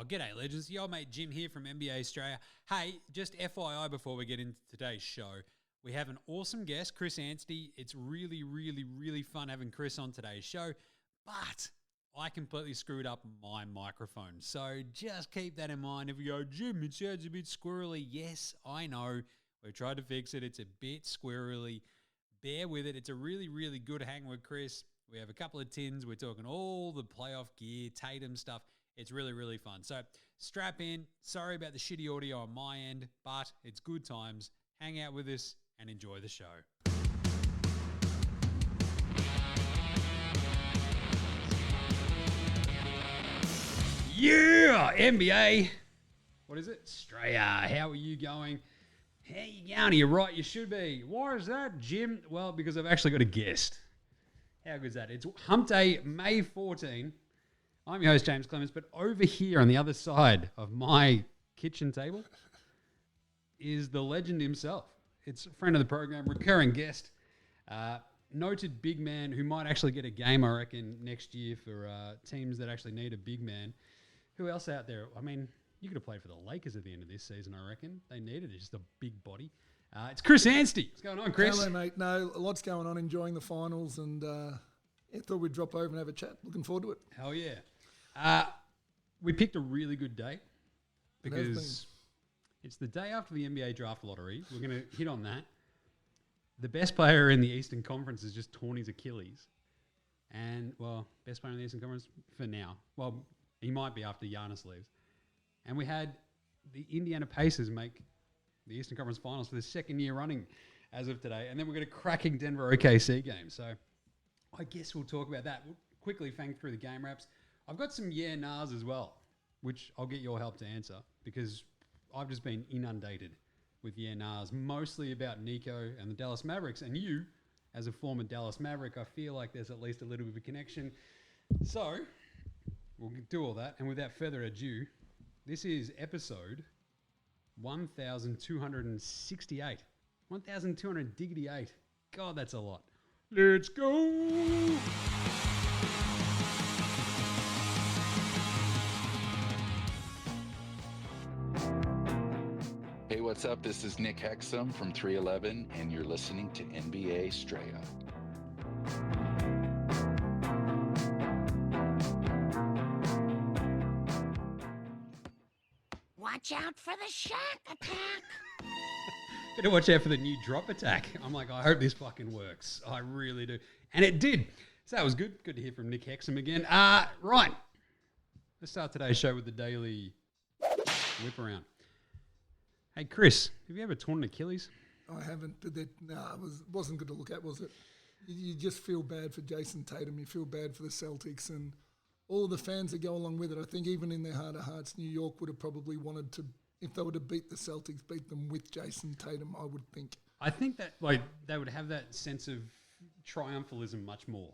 g'day, legends. Your mate Jim here from NBA Straya. Hey, just FYI before we get into today's show, we have an awesome guest, Chris Anstey. It's really, really, really fun having Chris on today's show, but I completely screwed up my microphone. So just keep that in mind. If you go, Jim, it sounds a bit squirrely. Yes, I know. We've tried to fix it. It's a bit squirrely. Bear with it. It's a really, really good hang with Chris. We have a couple of tins. We're talking all the playoff gear, Tatum stuff. It's really, really fun. So strap in. Sorry about the shitty audio on my end, but it's good times. Hang out with us and enjoy the show. Yeah, NBA. What is it? Straya. How are you going? How you going? You're right, you should be. Why is that, Jim? Well, because I've actually got a guest. How good is that? It's Hump Day, May 14. I'm your host, James Clements, but over here on the other side of my kitchen table is the legend himself. It's a friend of the program, recurring guest, noted big man who might actually get a game, I reckon, next year for teams that actually need a big man. Who else out there? I mean, you could have played for the Lakers at the end of this season, I reckon. They needed it, just a big body. It's Chris Anstey. What's going on, Chris? Hello, mate. No, a lot's going on, enjoying the finals, and thought we'd drop over and have a chat. Looking forward to it. Hell yeah. We picked a really good day because it's the day after the NBA draft lottery. We're going to hit on that. The best player in the Eastern Conference has just torn his Achilles. And, well, best player in the Eastern Conference for now. Well, he might be after Giannis leaves. And we had the Indiana Pacers make the Eastern Conference Finals for the second year running as of today. And then we're going to cracking Denver OKC game. So I guess we'll talk about that. We'll quickly fang through the game wraps. I've got some yeah-nahs as well, which I'll get your help to answer because I've just been inundated with yeah-nahs, mostly about Nico and the Dallas Mavericks. And you, as a former Dallas Maverick, I feel like there's at least a little bit of a connection. So we'll do all that. And without further ado, this is episode 1,268. 1,268. God, that's a lot. Let's go. Hey, what's up? This is Nick Hexum from 311, and you're listening to NBA Straya. Watch out for the shack attack. Better watch out for the new drop attack. I'm like, I hope this fucking works. I really do. And it did. So that was good. Good to hear from Nick Hexum again. Right. Let's start today's show with the daily whip around. Hey, Chris, have you ever torn an Achilles? I haven't, but it wasn't good to look at, was it? You just feel bad for Jayson Tatum. You feel bad for the Celtics and all of the fans that go along with it. I think even in their heart of hearts, New York would have probably wanted to, if they were to beat the Celtics, beat them with Jayson Tatum, I would think. I think that like they would have that sense of triumphalism much more.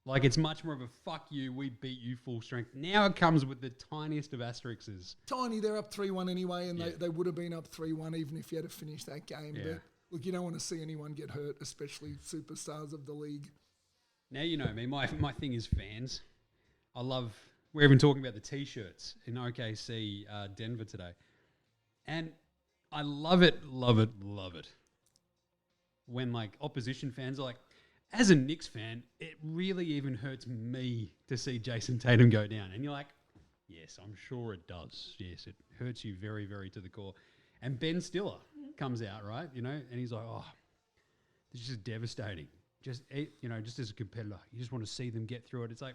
Like it's much more of a fuck you, we beat you full strength. Now it comes with the tiniest of asterisks. Tiny, they're up 3-1 anyway, and they would have been up 3-1 even if you had to finish that game. Yeah. But look, you don't want to see anyone get hurt, especially superstars of the league. Now you know me. My thing is fans. We're even talking about the T-shirts in OKC Denver today. And I love it when like opposition fans are like, as a Knicks fan, it really even hurts me to see Jayson Tatum go down. And you're like, yes, I'm sure it does. Yes, it hurts you very, very to the core. And Ben Stiller comes out, right? You know, and he's like, oh, this is just devastating. Just as a competitor, you just want to see them get through it. It's like,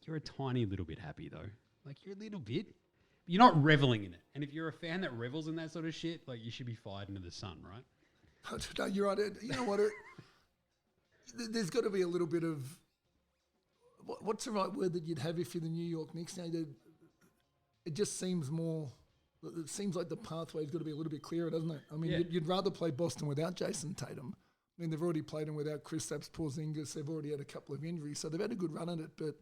you're a tiny little bit happy though. Like you're a little bit. You're not reveling in it. And if you're a fan that revels in that sort of shit, like you should be fired into the sun, right? No, you're right. You know what? There's got to be a little bit of what's the right word that you'd have if you're the New York Knicks? Now, it just seems more. It seems like the pathway's got to be a little bit clearer, doesn't it? I mean, you'd rather play Boston without Jayson Tatum. I mean, they've already played him without Kristaps Porzingis. They've already had a couple of injuries, so they've had a good run at it. But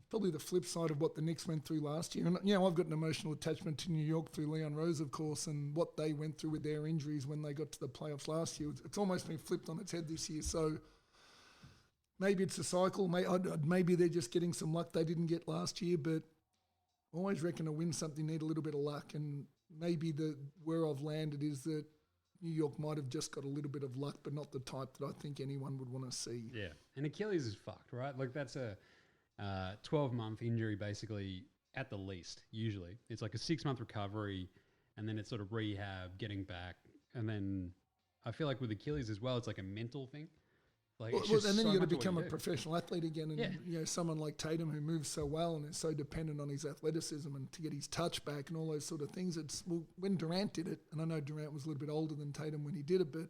probably the flip side of what the Knicks went through last year. And I've got an emotional attachment to New York through Leon Rose, of course, and what they went through with their injuries when they got to the playoffs last year. It's almost been flipped on its head this year. So maybe it's a cycle. Maybe they're just getting some luck they didn't get last year. But always reckon to win something, need a little bit of luck. And maybe where I've landed is that New York might have just got a little bit of luck, but not the type that I think anyone would want to see. Yeah. And Achilles is fucked, right? Like that's a 12-month injury basically at the least, usually. It's like a 6-month recovery and then it's sort of rehab, getting back. And then I feel like with Achilles as well, it's like a mental thing. Like and then you got to become a professional athlete again. And someone like Tatum who moves so well and is so dependent on his athleticism and to get his touch back and all those sort of things. When Durant did it, and I know Durant was a little bit older than Tatum when he did it, but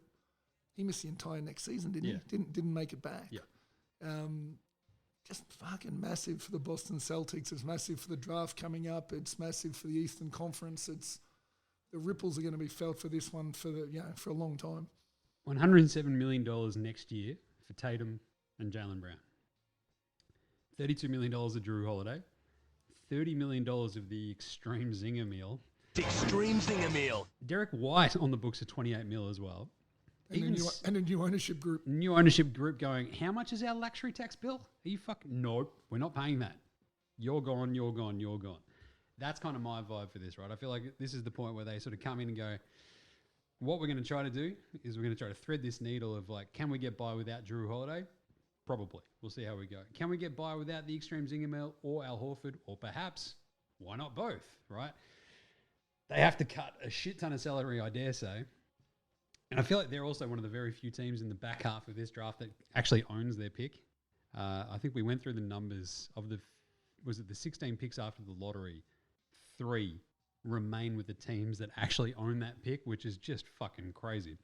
he missed the entire next season, didn't he? Didn't make it back. Yeah. Just fucking massive for the Boston Celtics. It's massive for the draft coming up. It's massive for the Eastern Conference. The ripples are going to be felt for this one for a long time. $107 million next year for Tatum and Jaylen Brown. $32 million of Drew Holiday. $30 million of the extreme zinger meal. Extreme zinger meal. Derek White on the books at $28 million as well. And a new ownership group. New ownership group going, how much is our luxury tax bill? Are you fucking... Nope, we're not paying that. You're gone, you're gone, you're gone. That's kind of my vibe for this, right? I feel like this is the point where they sort of come in and go, what we're going to try to do is we're going to try to thread this needle of like, can we get by without Drew Holiday? Probably. We'll see how we go. Can we get by without the extreme zinger meal or Al Horford? Or perhaps, why not both, right? They have to cut a shit ton of salary, I dare say. And I feel like they're also one of the very few teams in the back half of this draft that actually owns their pick. I think we went through the numbers of the 16 picks after the lottery, 3 remain with the teams that actually own that pick, which is just fucking crazy.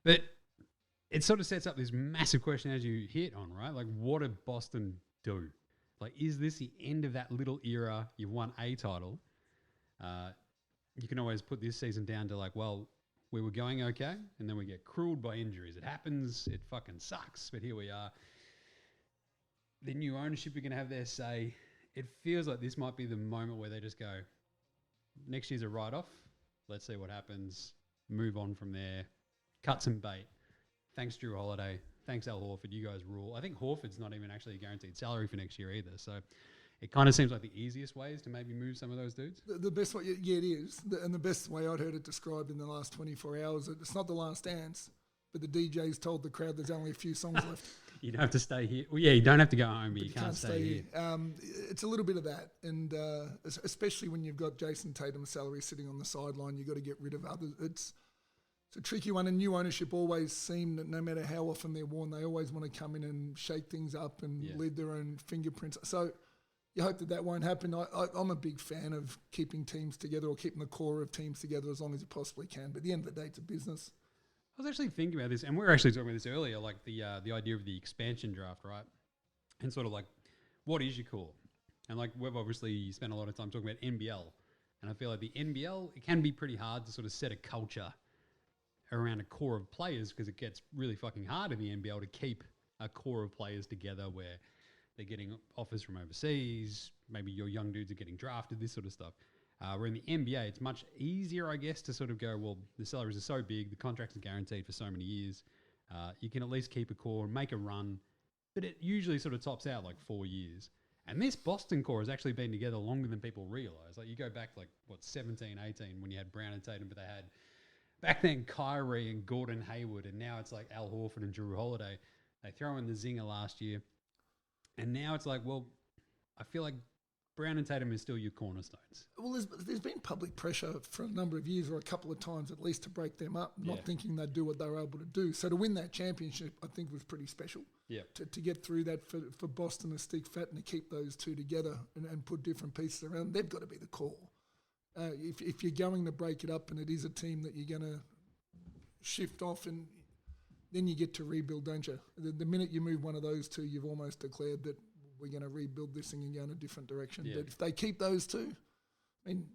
But it sort of sets up this massive question as you hit on, right? Like, what did Boston do? Like, is this the end of that little era? You've won a title. You can always put this season down to like, well, we were going okay, and then we get cruelled by injuries. It happens. It fucking sucks. But here we are. The new ownership are going to have their say. It feels like this might be the moment where they just go, next year's a write-off. Let's see what happens. Move on from there. Cut some bait. Thanks, Drew Holiday. Thanks, Al Horford. You guys rule. I think Horford's not even actually a guaranteed salary for next year either. So it kind of seems like the easiest way is to maybe move some of those dudes. The best way, yeah, it is. And the best way I'd heard it described in the last 24 hours, it's not the last dance, but the DJs told the crowd there's only a few songs left. You don't have to stay here. Well, yeah, you don't have to go home, but you can't stay here. It's a little bit of that. And especially when you've got Jayson Tatum's salary sitting on the sideline, you've got to get rid of others. It's a tricky one. And new ownership always seem that no matter how often they're worn, they always want to come in and shake things up and leave their own fingerprints. So you hope that won't happen. I'm a big fan of keeping teams together or keeping the core of teams together as long as you possibly can. But at the end of the day, it's a business. I was actually thinking about this, and we were actually talking about this earlier, like the idea of the expansion draft, right? And sort of like, what is your core? And like we've obviously spent a lot of time talking about NBL, and I feel like the NBL, it can be pretty hard to sort of set a culture around a core of players because it gets really fucking hard in the NBL to keep a core of players together where they're getting offers from overseas, maybe your young dudes are getting drafted, this sort of stuff. Where in the NBA, it's much easier, I guess, to sort of go, well, the salaries are so big, the contracts are guaranteed for so many years. You can at least keep a core, make a run, but it usually sort of tops out like 4 years. And this Boston core has actually been together longer than people realize. Like you go back like, 17, 18 when you had Brown and Tatum, but they had back then Kyrie and Gordon Hayward, and now it's like Al Horford and Drew Holiday. They throw in the zinger last year. And now it's like, well, I feel like Brown and Tatum is still your cornerstones. Well, there's been public pressure for a number of years or a couple of times at least to break them up, not thinking they'd do what they were able to do. So to win that championship, I think was pretty special. Yeah. To get through that for Boston to stick fat and to keep those two together and put different pieces around, they've got to be the core. If you're going to break it up and it is a team that you're going to shift off and then you get to rebuild, don't you? The minute you move one of those two, you've almost declared that we're going to rebuild this thing and go in a different direction. Yeah. But if they keep those two, I mean,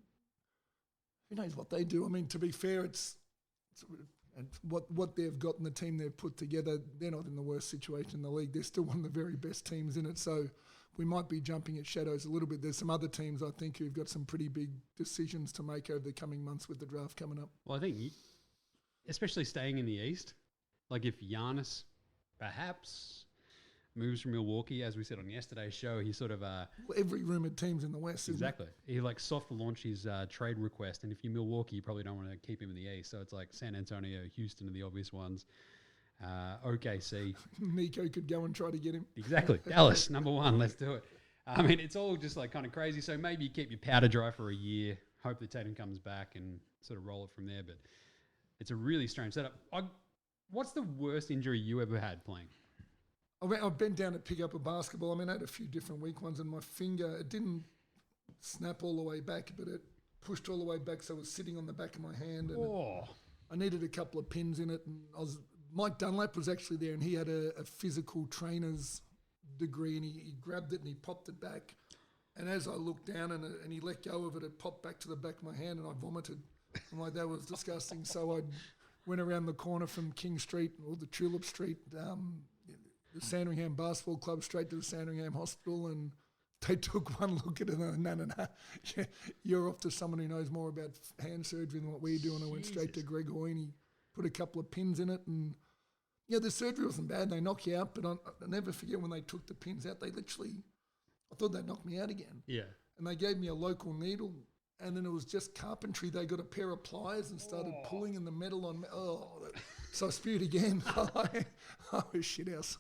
who knows what they do? I mean, to be fair, it's what they've got and the team they've put together, they're not in the worst situation in the league. They're still one of the very best teams in it. So we might be jumping at shadows a little bit. There's some other teams, I think, who've got some pretty big decisions to make over the coming months with the draft coming up. Well, I think, especially staying in the East, like if Giannis perhaps moves from Milwaukee. As we said on yesterday's show, he sort of Every rumoured team's in the West, isn't exactly. He like soft launched his trade request, and if you're Milwaukee, you probably don't want to keep him in the East. So it's like San Antonio, Houston are the obvious ones. OKC. it? Nico could go and try to get him. Exactly. Dallas, number one. Let's do it. I mean, it's all just like kind of crazy. So maybe you keep your powder dry for a year, hope that Tatum comes back and sort of roll it from there. But it's a really strange setup. What's the worst injury you ever had playing? I bent down to pick up a basketball. I mean, I had a few different weak ones, and my finger, it didn't snap all the way back, but it pushed all the way back, so it was sitting on the back of my hand. And I needed a couple of pins in it, and Mike Dunlap was actually there, and he had a physical trainer's degree, and he grabbed it and he popped it back. And as I looked down and he let go of it, it popped back to the back of my hand, and I vomited. I'm like, that was disgusting. So I went around the corner from King Street or the Tulip Street, the Sandringham Basketball Club, straight to the Sandringham Hospital, and they took one look at it and no. Yeah, you're off to someone who knows more about hand surgery than what we do. And I went straight to Greg Hoy, and he put a couple of pins in it. And yeah, the surgery wasn't bad. They knock you out, but I'll never forget when they took the pins out. They literally, I thought they'd knock me out again. Yeah. And they gave me a local needle, and then it was just carpentry. They got a pair of pliers and started pulling in the metal on. So I spewed again. I was shit house.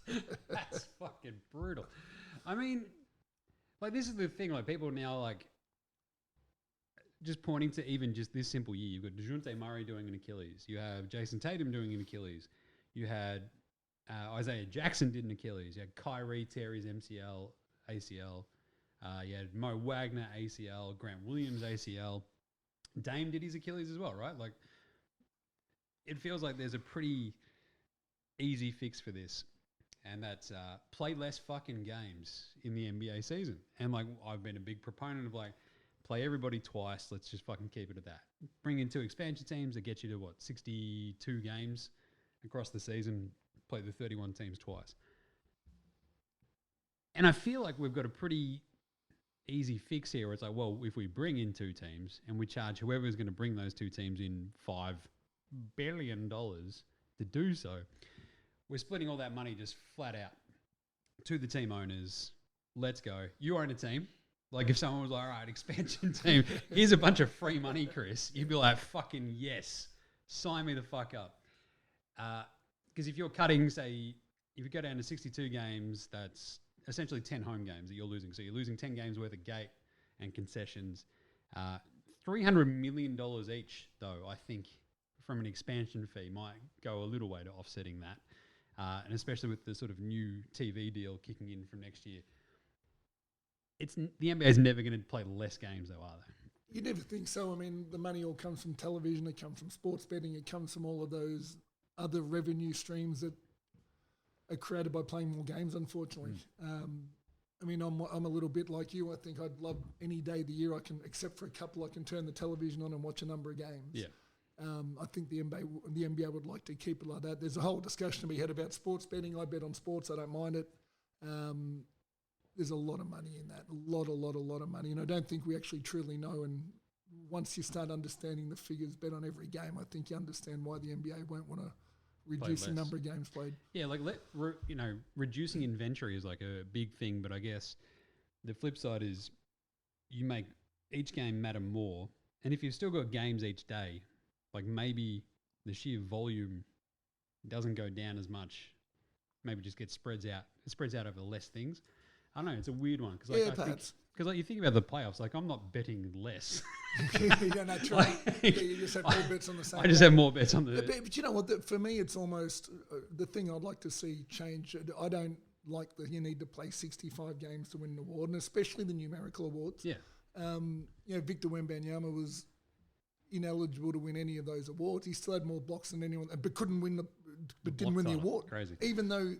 That's fucking brutal. I mean, like, this is the thing. Like, people now, like, just pointing to even just this simple year. You've got DeJounte Murray doing an Achilles. You have Jayson Tatum doing an Achilles. You had Isaiah Jackson did an Achilles. You had Kyrie tear his MCL, ACL. You had Mo Wagner ACL. Grant Williams ACL. Dame did his Achilles as well, right? Like, it feels like there's a pretty easy fix for this, and that's play less fucking games in the NBA season. And like, I've been a big proponent of like, play everybody twice. Let's just fucking keep it at that. Bring in 2 expansion teams that get you to 62 games across the season. Play the 31 teams twice. And I feel like we've got a pretty easy fix here where it's like, well, if we bring in 2 teams and we charge whoever's going to bring those 2 teams in $5 billion to do so, we're splitting all that money just flat out to the team owners. Let's go. You own a team. Like, if someone was like, all right, expansion team, here's a bunch of free money, Chris, you'd be like, fucking yes, sign me the fuck up. Because if you're cutting, say, if you go down to 62 games, that's essentially 10 home games that you're losing. So you're losing 10 games worth of gate and concessions. $300 million each, though, I think, from an expansion fee might go a little way to offsetting that. And especially with the sort of new TV deal kicking in from next year. The NBA is never going to play less games, though, are they? You never think so. I mean, the money all comes from television. It comes from sports betting. It comes from all of those other revenue streams that are created by playing more games, unfortunately. I mean, I'm a little bit like you. I think I'd love any day of the year I can, except for a couple, I can turn the television on and watch a number of games. Yeah. I think the NBA would like to keep it like that. There's a whole discussion to be had about sports betting. I bet on sports. I don't mind it. There's a lot of money in that. A lot of money. And I don't think we actually truly know. And once you start understanding the figures bet on every game, I think you understand why the NBA won't want to reduce the number of games played. Yeah, like reducing inventory is like a big thing, but I guess the flip side is you make each game matter more. And if you've still got games each day, like maybe the sheer volume doesn't go down as much. Maybe just gets spreads out. It spreads out over less things. I don't know. It's a weird one because like you think about the playoffs. Like, I'm not betting less. Yeah, no, true. You just have more bets on the same. I just have more bets on the. But you know what? For me, it's almost the thing I'd like to see change. I don't like you need to play 65 games to win an award, and especially the numerical awards. Yeah. Victor Wembanyama was ineligible to win any of those awards. He still had more blocks than anyone, but didn't win the award. Crazy. Even though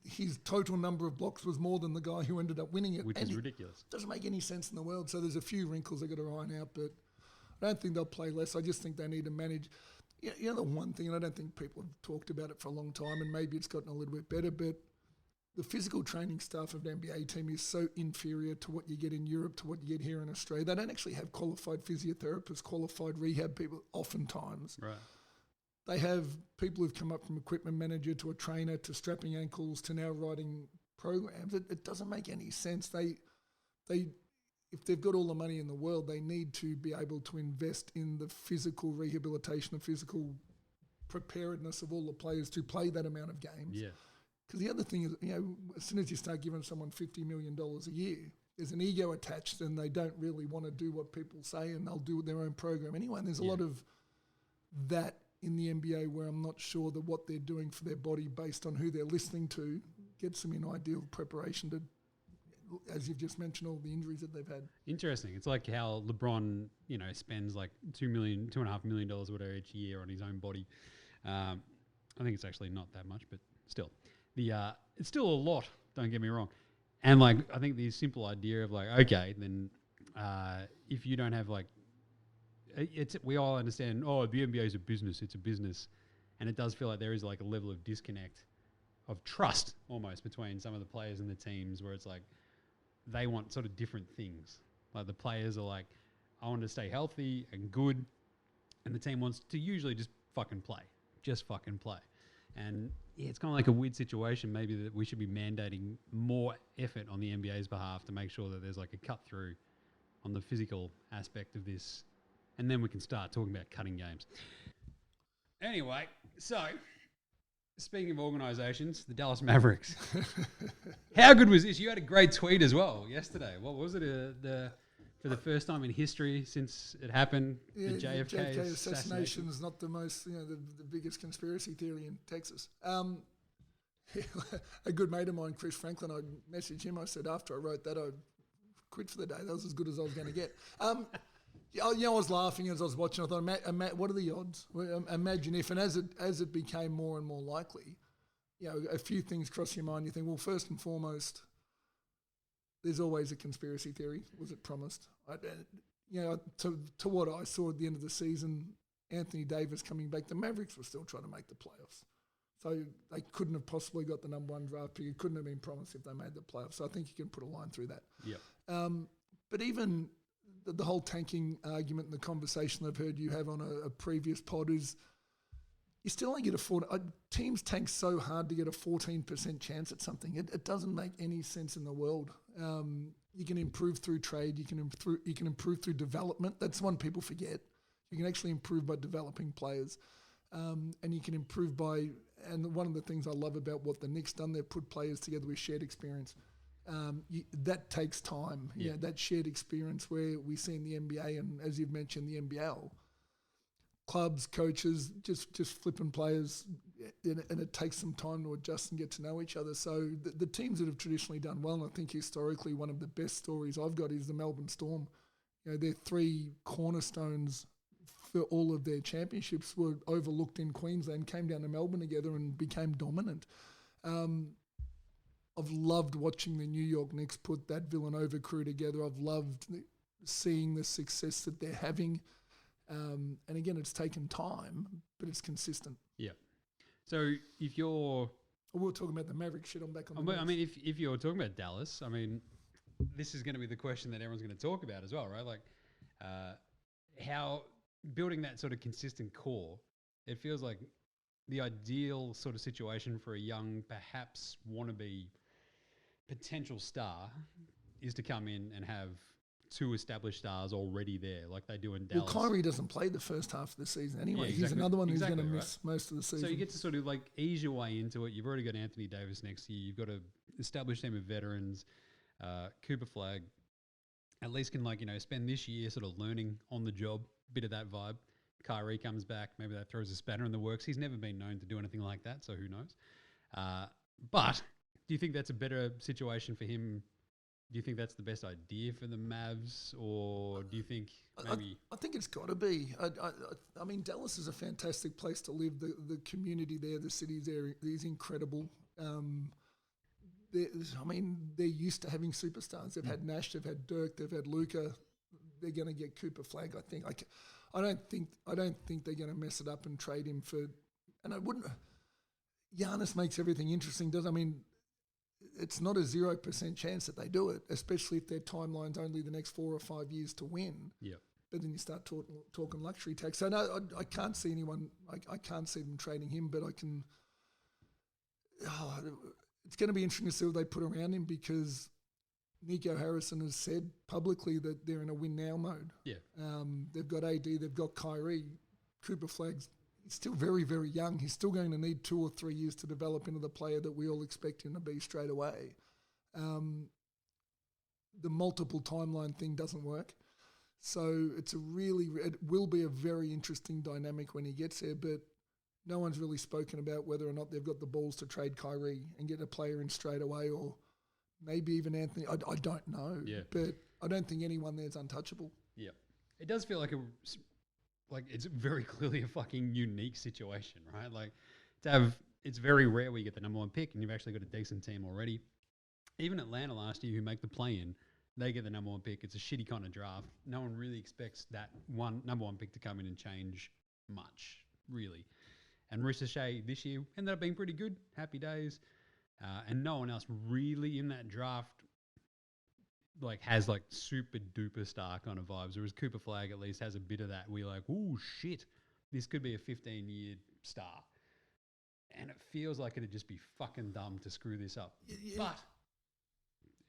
his total number of blocks was more than the guy who ended up winning it. Which is ridiculous. Doesn't make any sense in the world. So there's a few wrinkles they've got to iron out, but I don't think they'll play less. I just think they need to manage. You know, the one thing, and I don't think people have talked about it for a long time, and maybe it's gotten a little bit better, but the physical training staff of the NBA team is so inferior to what you get in Europe, to what you get here in Australia. They don't actually have qualified physiotherapists, qualified rehab people oftentimes. Right. They have people who've come up from equipment manager to a trainer to strapping ankles to now writing programs. It doesn't make any sense. They if they've got all the money in the world, they need to be able to invest in the physical rehabilitation, the physical preparedness of all the players to play that amount of games. Yeah. Because the other thing is, as soon as you start giving someone $50 million a year, there's an ego attached and they don't really want to do what people say and they'll do their own program anyway. And there's a lot of that in the NBA where I'm not sure that what they're doing for their body based on who they're listening to gets them in ideal preparation to, as you've just mentioned, all the injuries that they've had. Interesting. It's like how LeBron, spends like $2.5 million or whatever each year on his own body. I think it's actually not that much, but still. It's still a lot, don't get me wrong. And like I think the simple idea of like, okay, then if you don't have like we all understand, the NBA is a business, it's a business. And it does feel like there is like a level of disconnect of trust almost between some of the players and the teams where it's like they want sort of different things. Like the players are like, I want to stay healthy and good. And the team wants to usually just fucking play. And it's kind of like a weird situation maybe that we should be mandating more effort on the NBA's behalf to make sure that there's like a cut through on the physical aspect of this. And then we can start talking about cutting games. Anyway, so speaking of organisations, the Dallas Mavericks. How good was this? You had a great tweet as well yesterday. What was it? For the first time in history since it happened, the JFK assassination is not the most, the biggest conspiracy theory in Texas. A good mate of mine, Chris Franklin, I messaged him. I said after I wrote that, I quit for the day. That was as good as I was going to get. I was laughing as I was watching. I thought, what are the odds? Imagine if, and as it became more and more likely, a few things cross your mind. You think, well, first and foremost, there's always a conspiracy theory. Was it promised? To what I saw at the end of the season, Anthony Davis coming back, the Mavericks were still trying to make the playoffs. So they couldn't have possibly got the number one draft pick. It couldn't have been promised if they made the playoffs. So I think you can put a line through that. Yep. But even the whole tanking argument and the conversation I've heard you have on a previous pod is you still only get teams tank so hard to get a 14% chance at something. It doesn't make any sense in the world. You can improve through trade. You can improve through development. That's one people forget. You can actually improve by developing players, and you can improve by. And one of the things I love about what the Knicks done, they've put players together with shared experience. That takes time. Yeah, that shared experience where we see in the NBA and as you've mentioned the NBL. Clubs, coaches, just flipping players, and it takes some time to adjust and get to know each other. So the teams that have traditionally done well, and I think historically one of the best stories I've got is the Melbourne Storm. Their three cornerstones for all of their championships were overlooked in Queensland, came down to Melbourne together and became dominant. I've loved watching the New York Knicks put that Villanova crew together. I've loved seeing the success that they're having. And again, it's taken time, but it's consistent. Yeah. So if you're... We were talking about the Maverick shit. I'm back on the I mean, if you're talking about Dallas, I mean, this is going to be the question that everyone's going to talk about as well, right? Like how building that sort of consistent core, it feels like the ideal sort of situation for a young, perhaps wannabe potential star is to come in and have two established stars already there, like they do in Dallas. Well, Kyrie doesn't play the first half of the season anyway. Yeah, exactly. He's another one who's going to miss most of the season. So you get to sort of like ease your way into it. You've already got Anthony Davis next year. You've got an established team of veterans. Cooper Flag at least can spend this year sort of learning on the job, bit of that vibe. Kyrie comes back. Maybe that throws a spanner in the works. He's never been known to do anything like that, so who knows? But do you think that's a better situation for him? Do you think that's the best idea for the Mavs, or do you think maybe... I think it's got to be. I mean, Dallas is a fantastic place to live. The community there, the city there is incredible. They're used to having superstars. They've had Nash, they've had Dirk, they've had Luka. They're going to get Cooper Flag, I think. I don't think they're going to mess it up and trade him for... And I wouldn't... Giannis makes everything interesting, doesn't? I mean... It's not a 0% chance that they do it, especially if their timeline's only the next 4 or 5 years to win. Yeah. But then you start talking luxury tax. So no, I can't see anyone. I can't see them trading him, but I can. it's going to be interesting to see what they put around him because Nico Harrison has said publicly that they're in a win-now mode. Yeah. They've got AD, they've got Kyrie. Cooper Flagg's still very, very young. He's still going to need 2 or 3 years to develop into the player that we all expect him to be straight away. The multiple timeline thing doesn't work. So it will be a very interesting dynamic when he gets there, but no one's really spoken about whether or not they've got the balls to trade Kyrie and get a player in straight away, or maybe even Anthony. I don't know. Yeah. But I don't think anyone there's untouchable. Yeah. It does feel like it's very clearly a fucking unique situation, right? Like it's very rare where you get the number 1 pick and you've actually got a decent team already. Even Atlanta last year, who make the play-in, they get the number 1 pick. It's a shitty kind of draft. No one really expects that number 1 pick to come in and change much, really. And Ricochet this year ended up being pretty good. Happy days. And no one else really in that draft has super duper star kind of vibes. Whereas Cooper Flag at least has a bit of that. We're like, oh shit, this could be a 15-year star. And it feels like it'd just be fucking dumb to screw this up. Yeah. But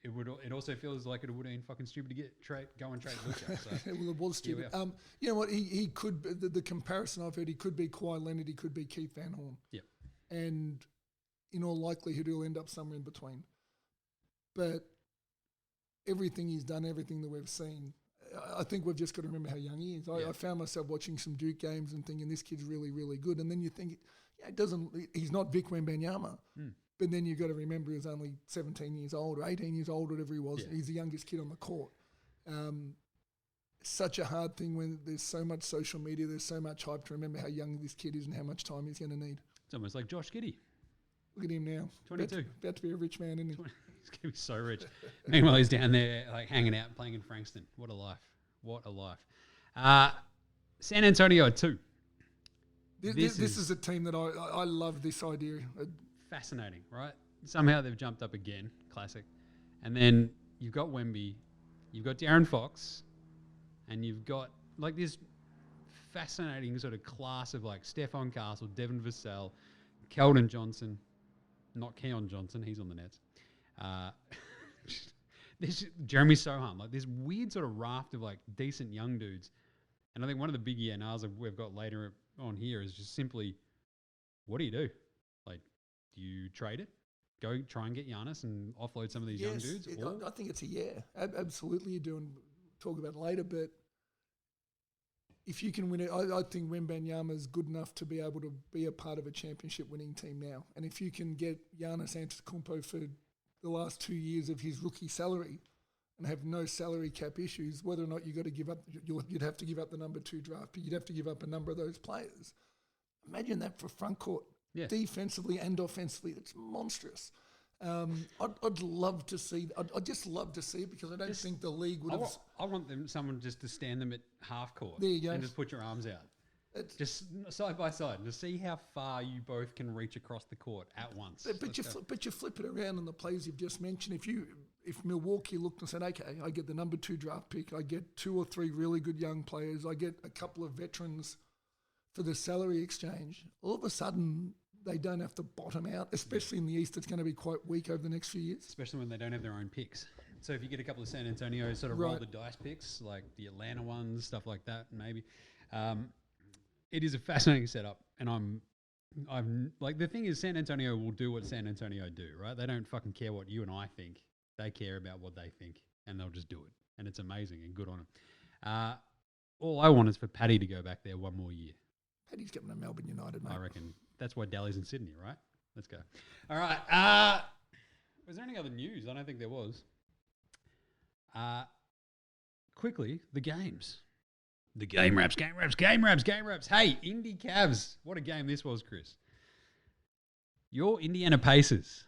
it also feels like it would have been fucking stupid to go and trade Luka. So well, it was stupid. You know what? He could, the comparison I've heard, he could be Kawhi Leonard, he could be Keith Van Horn. Yep. And in all likelihood, he'll end up somewhere in between. But everything he's done, everything that we've seen, I think we've just got to remember how young he is. I found myself watching some Duke games and thinking this kid's really, really good. And then you think, he's not Vic Wembanyama. But then you've got to remember he's only 17 years old or 18 years old, whatever he was. Yeah. He's the youngest kid on the court. Such a hard thing when there's so much social media, there's so much hype to remember how young this kid is and how much time he's going to need. It's almost like Josh Giddey. Look at him now. 22. About to be a rich man, isn't he? He's going to be so rich. Meanwhile, he's down there hanging out, playing in Frankston. What a life. What a life. San Antonio at 2. This is a team that I love this idea. Fascinating, right? Somehow they've jumped up again. Classic. And then you've got Wemby, you've got De'Aaron Fox, and you've got this fascinating sort of class of Stephon Castle, Devin Vassell, Keldon Johnson, not Keon Johnson, he's on the Nets. There's Jeremy Sohan, this weird sort of raft of decent young dudes. And I think one of the big ENRs that we've got later on here is just simply, what do you do? Do you trade it? Go try and get Giannis and offload some of these young dudes? I think it's a absolutely. You do, and talk about it later. But if you can win it, I think Wembanyama is good enough to be able to be a part of a championship winning team now. And if you can get Giannis Antetokounmpo for the last 2 years of his rookie salary and have no salary cap issues, whether or not you got to give up, you'd have to give up the number 2 draft pick. You'd have to give up a number of those players. Imagine that for front court. Yeah. Defensively and offensively, it's monstrous. I'd love to see. I'd just love to see it because I don't think the league would have. I want someone just to stand them at half court. There you go. And just put your arms out. Just side by side to see how far you both can reach across the court at once. But you flip it around on the players you've just mentioned. If Milwaukee looked and said, okay, I get the number 2 draft pick, I get 2 or 3 really good young players, I get a couple of veterans for the salary exchange, all of a sudden they don't have to bottom out, especially in the East. It's going to be quite weak over the next few years. Especially when they don't have their own picks. So if you get a couple of San Antonio sort of roll the dice picks, like the Atlanta ones, stuff like that, maybe. It is a fascinating setup. And I'm the thing is San Antonio will do what San Antonio do, right? They don't fucking care what you and I think. They care about what they think and they'll just do it. And it's amazing and good on them. All I want is for Paddy to go back there one more year. Paddy's coming to Melbourne United, mate. I reckon. That's why Dally's in Sydney, right? Let's go. All right. Was there any other news? I don't think there was. Quickly, the games. The game wraps. Hey, Indy Cavs. What a game this was, Chris. Your Indiana Pacers.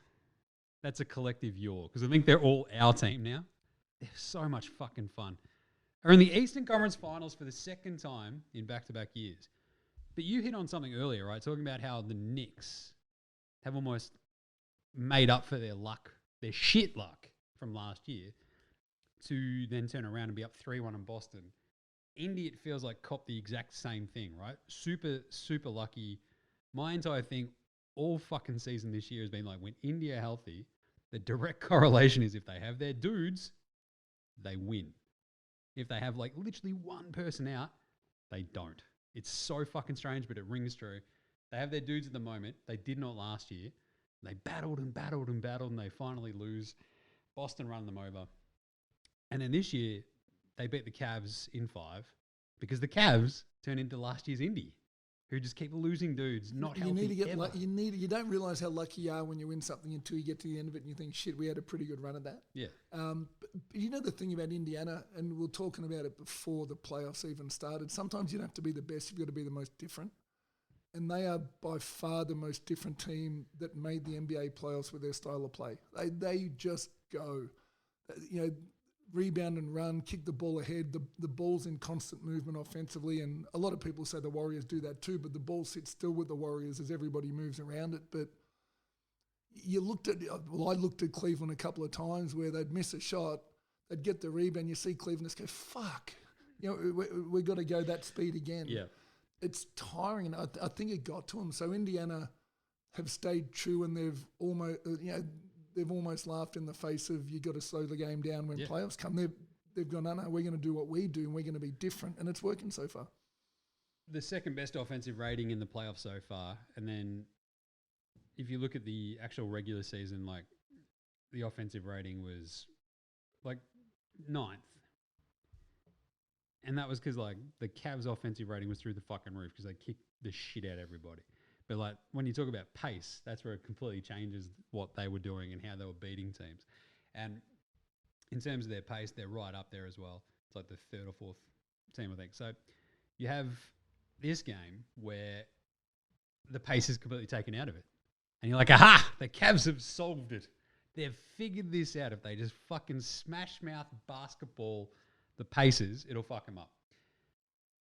That's a collective yaw because I think they're all our team now. They're so much fucking fun. Are in the Eastern Conference Finals for the second time in back-to-back years. But you hit on something earlier, right? Talking about how the Knicks have almost made up for their luck, their shit luck from last year, to then turn around and be up 3-1 in Boston. Indy, it feels like, copped the exact same thing, right? Super, super lucky. My entire thing, all fucking season this year has been like when India are healthy, the direct correlation is if they have their dudes, they win. If they have like literally one person out, they don't. It's so fucking strange, but it rings true. They have their dudes at the moment. They did not last year. They battled and battled and battled, and they finally lose. Boston run them over. And then this year, they beat the Cavs in 5 because the Cavs turn into last year's Indy, who just keep losing dudes, not healthy. You need to get ever. you don't realise how lucky you are when you win something until you get to the end of it and you think, shit, we had a pretty good run at that. Yeah. But you know the thing about Indiana, and we were talking about it before the playoffs even started, sometimes you don't have to be the best, you've got to be the most different. And they are by far the most different team that made the NBA playoffs with their style of play. They just go, rebound and run, kick the ball ahead. The ball's in constant movement offensively, and a lot of people say the Warriors do that too, but the ball sits still with the Warriors as everybody moves around it. But I looked at Cleveland a couple of times where they'd miss a shot, they'd get the rebound, you see Cleveland just go, fuck, we've got to go that speed again. Yeah. It's tiring, and I think it got to them. So Indiana have stayed true, and they've almost laughed in the face of you got to slow the game down when playoffs come. They've gone, no, we're going to do what we do, and we're going to be different, and it's working so far. The second best offensive rating in the playoffs so far, and then if you look at the actual regular season, like the offensive rating was like 9th. And that was because, like, the Cavs' offensive rating was through the fucking roof because they kicked the shit out of everybody. But, like, when you talk about pace, that's where it completely changes what they were doing and how they were beating teams. And in terms of their pace, they're right up there as well. It's like the 3rd or 4th team, I think. So you have this game where the pace is completely taken out of it. And you're like, aha, the Cavs have solved it. They've figured this out. If they just fucking smash mouth basketball the paces, it'll fuck them up.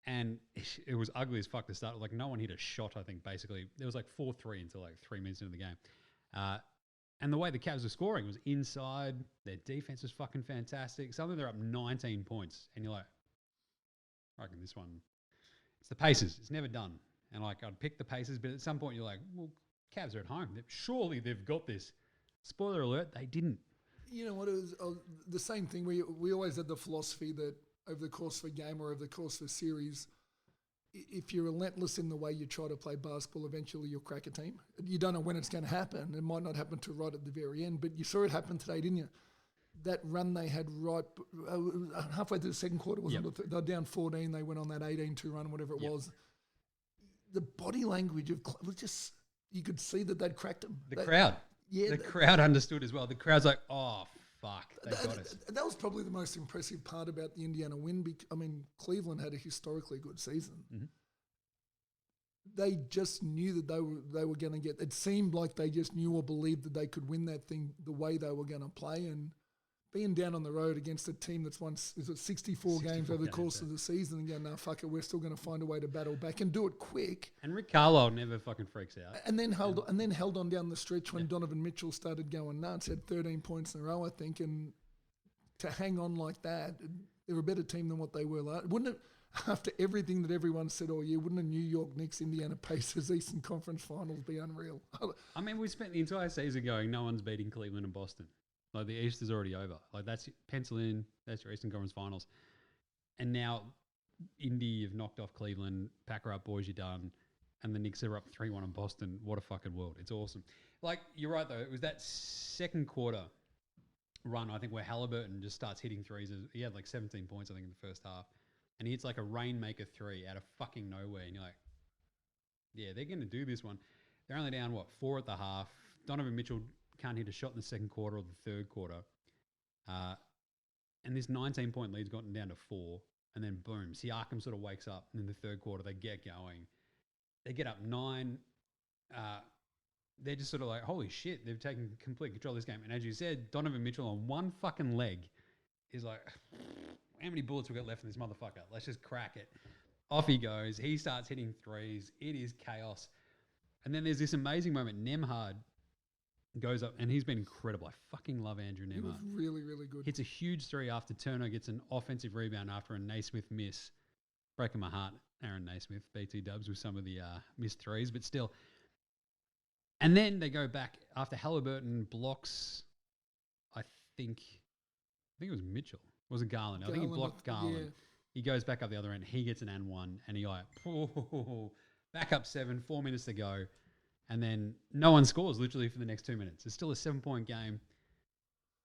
And it was ugly as fuck to start. Like, no one hit a shot, I think, basically. There was like 4-3 until like 3 minutes into the game. And the way the Cavs were scoring was inside. Their defense was fucking fantastic. Suddenly they're up 19 points. And you're like, I reckon this one, it's the paces. It's never done. And like, I'd pick the paces, but at some point you're like, well, Cavs are at home. Surely they've got this. Spoiler alert, they didn't. You know what, it was the same thing. We always had the philosophy that over the course of a game or over the course of a series, if you're relentless in the way you try to play basketball, eventually you'll crack a team. You don't know when it's going to happen. It might not happen till right at the very end, but you saw it happen today, didn't you? That run they had right halfway through the second quarter, wasn't it? They were down 14. They went on that 18-2 run, whatever it was. The body language was just, you could see that they'd cracked them. The crowd. Yeah, the crowd understood as well. The crowd's like, oh, fuck, they got us. That was probably the most impressive part about the Indiana win. Cleveland had a historically good season. Mm-hmm. They just knew that they were going to get. It seemed like they just knew or believed that they could win that thing the way they were going to play. And being down on the road against a team that's won 64 games over the course of the season and going, no, fuck it, we're still going to find a way to battle back and do it quick. And Rick Carlisle never fucking freaks out. And then held on down the stretch when Donovan Mitchell started going nuts. Had 13 points in a row, I think, and to hang on like that, they're a better team than what they were last. Wouldn't it? After everything that everyone said all year, wouldn't a New York Knicks, Indiana Pacers Eastern Conference Finals be unreal? I mean, we spent the entire season going, no one's beating Cleveland and Boston. Like, the East is already over. Like, that's pencil in. That's your Eastern Conference Finals. And now Indy have knocked off Cleveland. Pack her up, boys, you're done. And the Knicks are up 3-1 in Boston. What a fucking world. It's awesome. Like, you're right, though. It was that second quarter run, I think, where Halliburton just starts hitting threes. He had like 17 points, I think, in the first half. And he hits like a rainmaker 3 out of fucking nowhere. And you're like, yeah, they're going to do this one. They're only down, 4 at the half. Donovan Mitchell can't hit a shot in the second quarter or the third quarter. And this 19-point lead's gotten down to 4. And then, boom, Siakam sort of wakes up. And in the third quarter, they get going. They get up 9. They're just sort of like, holy shit, they've taken complete control of this game. And as you said, Donovan Mitchell on one fucking leg is like, how many bullets we got left in this motherfucker? Let's just crack it. Off he goes. He starts hitting threes. It is chaos. And then there's this amazing moment. Nembhard goes up, and he's been incredible. I fucking love Andrew Nembhard. He was really, really good. Hits a huge 3 after Turner gets an offensive rebound after a Naismith miss. Breaking my heart, Aaron Naismith, BT Dubs with some of the missed threes, but still. And then they go back after Halliburton blocks, I think it was Mitchell. Was it Garland? I think he blocked Garland. Yeah. He goes back up the other end. He gets an and one, and he like, back up 7, 4 minutes to go. And then no one scores literally for the next 2 minutes. It's still a 7-point game.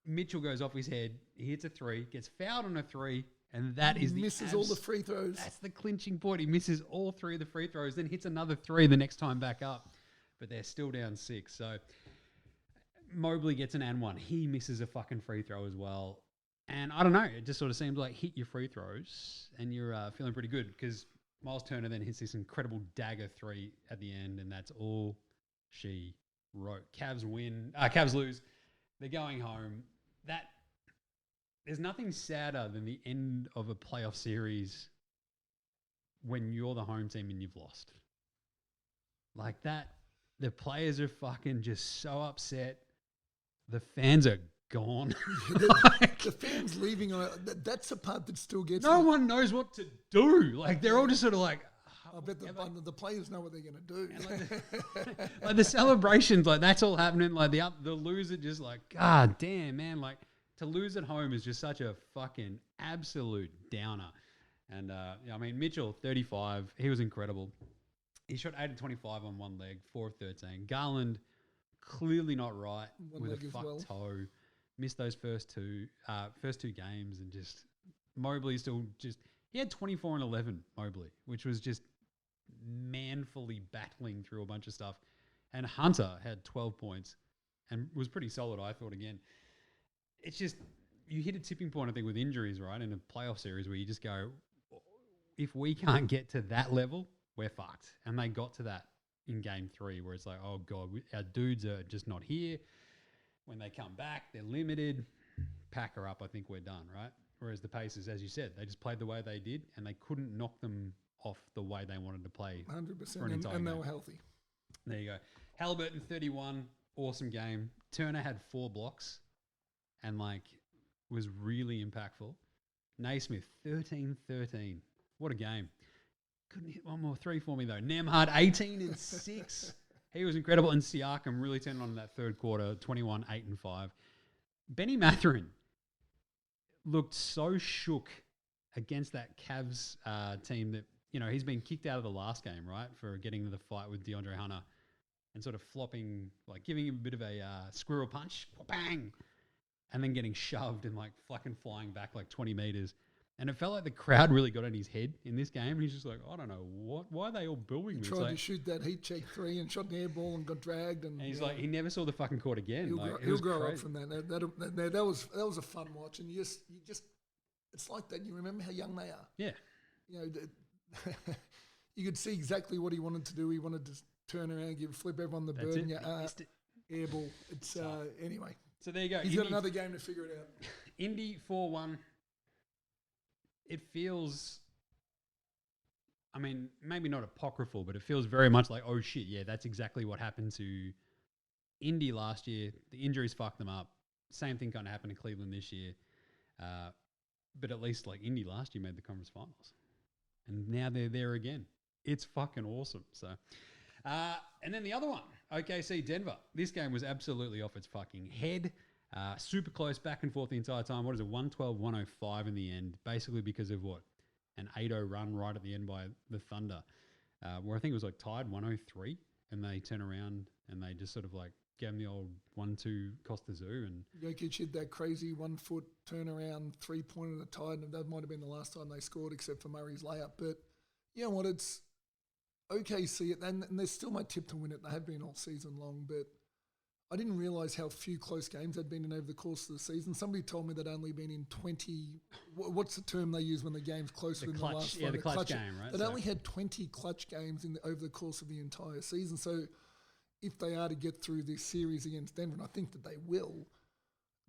Mitchell goes off his head. He hits a 3, gets fouled on a 3, and that is misses all the free throws. That's the clinching point. He misses all 3 of the free throws, then hits another 3 the next time back up. But they're still down 6. So Mobley gets an and one. He misses a fucking free throw as well. And I don't know. It just sort of seems like hit your free throws and you're feeling pretty good because Miles Turner then hits this incredible dagger 3 at the end, and that's all she wrote. Cavs win. Cavs lose. They're going home. There's nothing sadder than the end of a playoff series when you're the home team and you've lost. Like that, the players are fucking just so upset. The fans are gone. The fans leaving, that's the part that still gets no one knows what to do. Like, they're all just sort of like... I bet the players know what they're going to do. Like the celebrations, like that's all happening. Like the loser just like, God damn, man. Like to lose at home is just such a fucking absolute downer. And I mean, Mitchell, 35, he was incredible. He shot 8 of 25 on one leg, 4 of 13. Garland, clearly not right with a fucked toe. Missed those first two games, and just Mobley still just he had 24 and 11, Mobley, which was just manfully battling through a bunch of stuff. And Hunter had 12 points and was pretty solid, I thought, again. It's just, you hit a tipping point, I think, with injuries, right, in a playoff series where you just go, if we can't get to that level, we're fucked. And they got to that in game 3 where it's like, oh, God, our dudes are just not here. When they come back, they're limited. Pack her up, I think we're done, right? Whereas the Pacers, as you said, they just played the way they did and they couldn't knock them off the way they wanted to play. 100%, and they were healthy. There you go. Halliburton, 31, awesome game. Turner had 4 blocks and, was really impactful. Naismith, 13-13. What a game. Couldn't hit one more 3 for me, though. Nembhard, 18 and 6. He was incredible. And Siakam really turned on in that third quarter, 21, 8 and 5. Benny Mathurin looked so shook against that Cavs team that, he's been kicked out of the last game, right, for getting into the fight with DeAndre Hunter and sort of flopping, giving him a bit of a squirrel punch, bang, and then getting shoved and, fucking flying back 20 meters. And it felt like the crowd really got in his head in this game. And he's just like, I don't know, why are they all booing me? He tried to shoot that heat check 3 and shot an air ball and got dragged. And he's like, he never saw the fucking court again. He'll grow up from that. That was a fun watch. And you just, it's like that. You remember how young they are. Yeah. You could see exactly what he wanted to do. He wanted to turn around, flip everyone the bird, and air ball. It's anyway. So there you go. He's got another game to figure it out. Indy 4-1. It feels, maybe not apocryphal, but it feels very much like, oh shit, yeah, that's exactly what happened to Indy last year. The injuries fucked them up. Same thing kind of happened to Cleveland this year. But at least Indy last year made the conference finals. And now they're there again. It's fucking awesome. So, and then the other one, OKC Denver. This game was absolutely off its fucking head. Super close, back and forth the entire time. What is it, 112-105 in the end, basically because of what? An 8-0 run right at the end by the Thunder, where I think it was tied 103, and they turn around and they just sort of gave them the old 1-2 Costa Zoo. And Jokic hit that crazy 1 foot turnaround 3-pointer to tie, and that might have been the last time they scored except for Murray's layup. But you know what, it's OKC, and they're still my tip to win it. They have been all season long, but I didn't realise how few close games they'd been in over the course of the season. Somebody told me they'd only been in 20... What's the term they use when the game's closer than the last one? Yeah, the clutch game, right? They'd only had 20 clutch games over the course of the entire season. So if they are to get through this series against Denver, and I think that they will,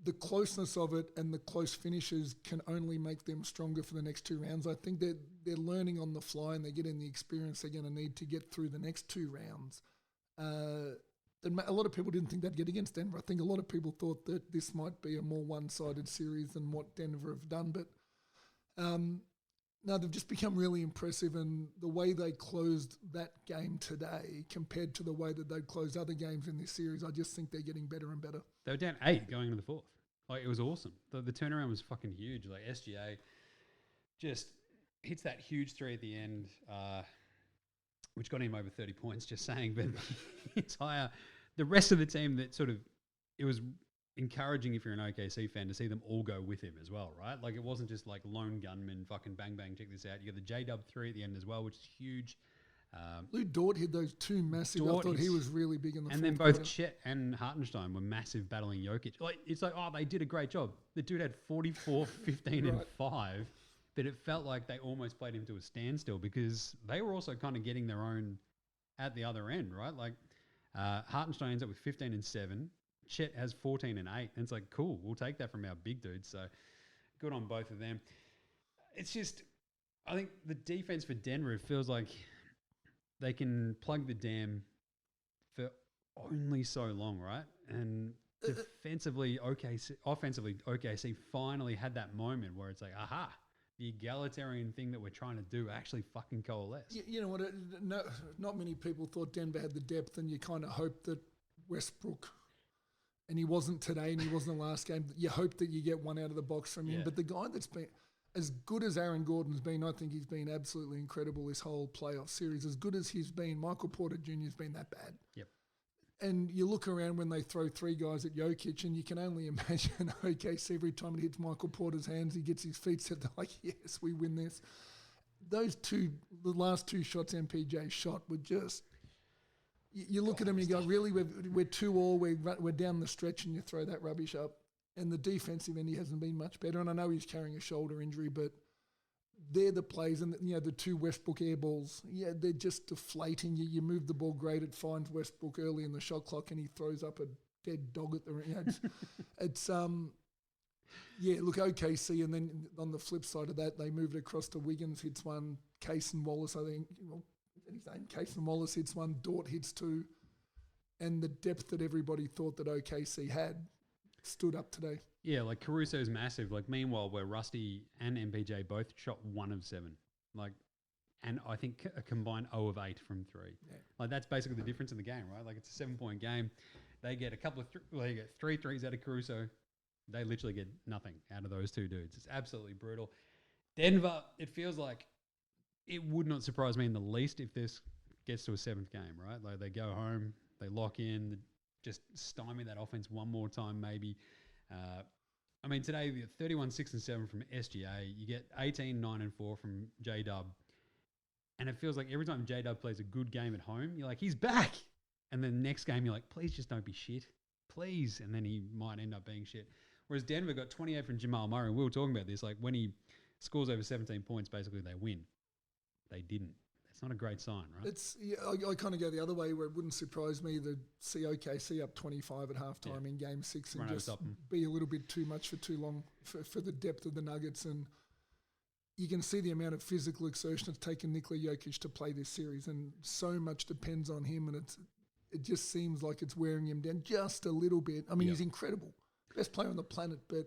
the closeness of it and the close finishes can only make them stronger for the next 2 rounds. I think they're learning on the fly and they're getting the experience they're going to need to get through the next 2 rounds. A lot of people didn't think they'd get against Denver. I think a lot of people thought that this might be a more one-sided series than what Denver have done. But No, they've just become really impressive, and the way they closed that game today compared to the way that they've closed other games in this series, I just think they're getting better and better. They were down 8 going into the fourth. Like, it was awesome. The turnaround was fucking huge. Like, SGA just hits that huge three at the end, which got him over 30 points, just saying. But the rest of the team that sort of, it was encouraging if you're an OKC fan to see them all go with him as well, right? Like, it wasn't just like lone gunman, fucking bang, bang, check this out. You got the J-Dub 3 at the end as well, which is huge. Lou Dort hit those two massive. I thought he was really big in the. And then both Chet and Hartenstein were massive battling Jokic. Like, it's like, oh, they did a great job. The dude had 44, 15, and 5, but it felt like they almost played him to a standstill because they were also kind of getting their own at the other end, right? Like, Hartenstein ends up with 15 and 7. Chet has 14 and 8. And it's like, cool, we'll take that from our big dudes. So good on both of them. It's just, I think the defense for Denver, it feels like they can plug the dam for only so long, right? And offensively, OKC finally had that moment where it's like, aha, the egalitarian thing that we're trying to do actually fucking coalesce. You know what? Not many people thought Denver had the depth, and you kind of hope that Westbrook, and he wasn't today and he wasn't the last game, you hope that you get one out of the box from him. But the guy that's been as good as Aaron Gordon's been, I think he's been absolutely incredible this whole playoff series. As good as he's been, Michael Porter Jr. has been that bad. Yep. And you look around when they throw 3 guys at Jokic, and you can only imagine OKC every time it hits Michael Porter's hands, he gets his feet set. They're like, yes, we win this. Those the last 2 shots MPJ shot were just. You look at them and you go, really, we're 2-all, we're down the stretch, and you throw that rubbish up. And the defensive end, he hasn't been much better. And I know he's carrying a shoulder injury, but they're the plays. And, the 2 Westbrook air balls, they're just deflating you. You move the ball great. It finds Westbrook early in the shot clock, and he throws up a dead dog at the ring. It's look, OKC. And then on the flip side of that, they moved across to Wiggins, hits one. Case and Wallace, I think, his name, Case and Wallace hits one. Dort hits 2. And the depth that everybody thought that OKC had stood up today. Yeah, like Caruso's massive. Like, meanwhile, where Rusty and MPJ both shot 1 of 7. Like, and I think a combined 0 of 8 from 3. Yeah. Like, that's basically the difference in the game, right? Like, it's a 7-point game. They get a couple of they get 3 threes out of Caruso. They literally get nothing out of those 2 dudes. It's absolutely brutal. Denver, it feels like it would not surprise me in the least if this gets to a 7th game, right? Like, they go home, they lock in, just stymie that offense one more time, maybe. I mean, today we get 31, 6 and 7 from SGA. You get 18, 9 and 4 from J-Dub. And it feels like every time J-Dub plays a good game at home, you're like, he's back. And then next game, you're like, please just don't be shit. Please. And then he might end up being shit. Whereas Denver got 28 from Jamal Murray. And we were talking about this. Like, when he scores over 17 points, basically they win. They didn't. It's not a great sign, right? I kind of go the other way, where it wouldn't surprise me to see OKC up 25 at halftime in Game 6 and just be a little bit too much for too long for the depth of the Nuggets. And you can see the amount of physical exertion it's taken Nikola Jokic to play this series, and so much depends on him, and it just seems like it's wearing him down just a little bit. I mean, he's incredible. Best player on the planet, but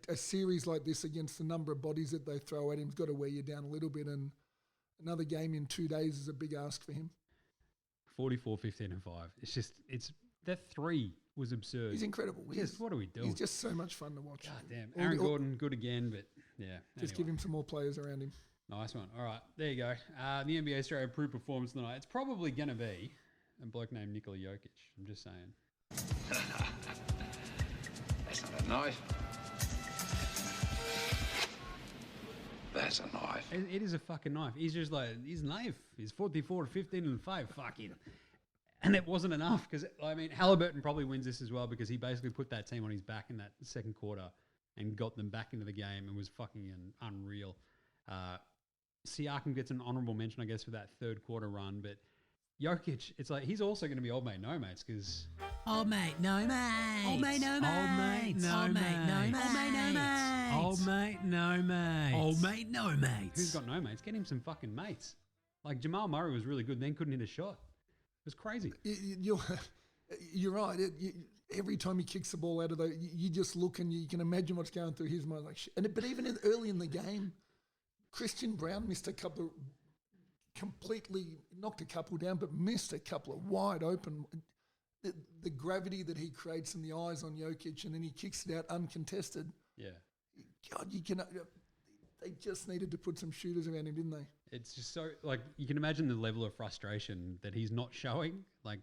a series like this against the number of bodies that they throw at him has got to wear you down a little bit, and another game in 2 days is a big ask for him. 44, 15 and 5. It's just, that 3 was absurd. He's incredible. What are we doing? He's just so much fun to watch. God damn. Aaron Gordon, good again, but Just give him some more players around him. Nice one. All right, there you go. The NBA Australia improved performance tonight. It's probably going to be a bloke named Nikola Jokic. I'm just saying. That's not a knife. That's a knife. It is a fucking knife. He's just like, his knife. He's 44, 15 and 5. Fucking. And it wasn't enough because, I mean, Halliburton probably wins this as well because he basically put that team on his back in that second quarter and got them back into the game and was fucking unreal. Siakam gets an honourable mention, I guess, for that third quarter run. But Jokic, it's like he's also going to be old mate, no mates because... Old mate, no mates. Old mate, no mates. Old mate, no mates. Old mate, no mates. Old mate, no mates. Old mate, no mates. Who's got no mates? Get him some fucking mates. Like, Jamal Murray was really good, then couldn't hit a shot. It was crazy. You're right. Every time he kicks the ball out of you just look and you can imagine what's going through his mind. Like, but even early in the game, Christian Brown missed a couple of, completely knocked a couple down, but missed a couple of wide open. The gravity that he creates in the eyes on Jokic, and then he kicks it out uncontested. Yeah. God, they just needed to put some shooters around him, didn't they? It's just so, like, you can imagine the level of frustration that he's not showing. Like,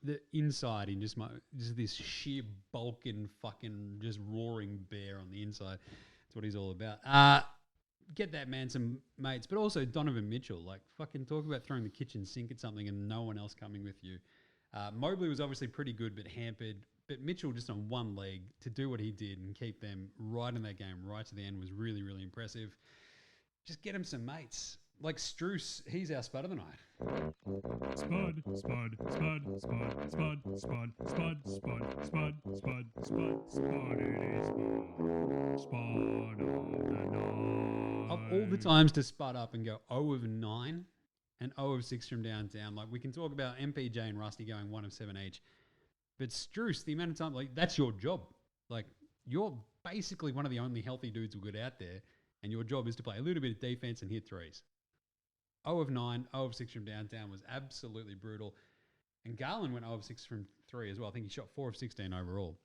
the inside in just this sheer bulking fucking just roaring bear on the inside. That's what he's all about. Get that man some mates, but also Donovan Mitchell. Like, fucking talk about throwing the kitchen sink at something and no one else coming with you. Mobley was obviously pretty good, but hampered. But Mitchell just on one leg to do what he did and keep them right in that game, right to the end, was really, really impressive. Just get him some mates. Like Strus, he's our Spud of the night. Spud, Spud, Spud, Spud, Spud, Spud, Spud, Spud, Spud, Spud, Spud, Spud, it is Spud of the night. Of all the times to spud up and go 0 of 9 and 0 of 6 from downtown, like we can talk about MPJ and Rusty going 1 of 7 each. But Strus, the amount of time, like that's your job. Like you're basically one of the only healthy dudes who get out there, and your job is to play a little bit of defense and hit threes. 0 of 9, 0 of 6 from downtown was absolutely brutal. And Garland went 0 of 6 from 3 as well. I think he shot 4 of 16 overall.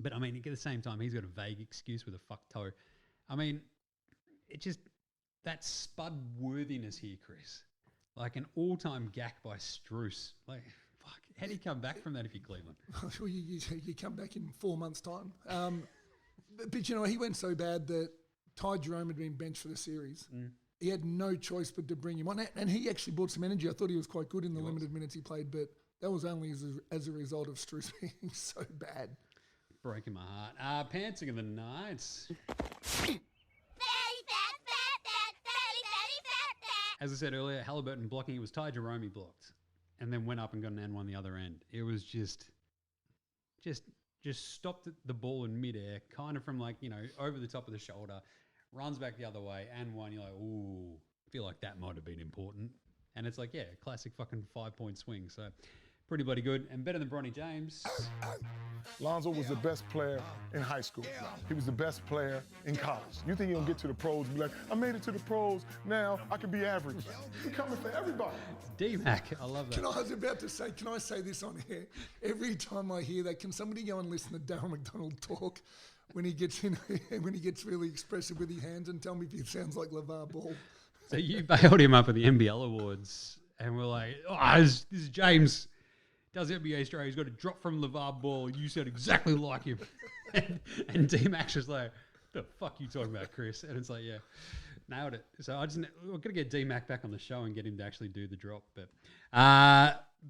But I mean, at the same time, he's got a vague excuse with a fuck toe. I mean, it just, that Spud worthiness here, Chris. Like an all-time gack by Strus. Like, fuck, how do you come back from that if you're Cleveland? Well, you come back in 4 months' time. But you know, he went so bad that Ty Jerome had been benched for the series. He had no choice but to bring him on. And he actually brought some energy. I thought he was quite good in the limited minutes he played, but that was only as a result of Strus being so bad. Breaking my heart. Pantsing of the night. As I said earlier, Halliburton blocking, it was Ty Jerome blocked and then went up and got an N1 the other end. It was just stopped the ball in midair, kind of from like, you know, over the top of the shoulder, runs back the other way, and one, you're like, ooh, I feel like that might have been important. And it's like, yeah, classic fucking 5-point swing. So pretty bloody good and better than Bronny James. Lonzo was the best player in high school. He was the best player in college. You think he'll get to the pros and be like, I made it to the pros, now I can be average. He's coming for everybody. D-Mac, I love that. I was about to say, can I say this on here? Every time I hear that, can somebody go and listen to Darryl McDonald talk when he gets really expressive with his hands and tell me if he sounds like LeVar Ball? So you bailed him up at the NBL Awards and we're like, oh, this is James. Does NBA Australia, he's got a drop from LeVar Ball. You sound exactly like him. and D-Max was like, the fuck you talking about, Chris? And it's like, yeah, nailed it. So we're going to get D-Mac back on the show and get him to actually do the drop. But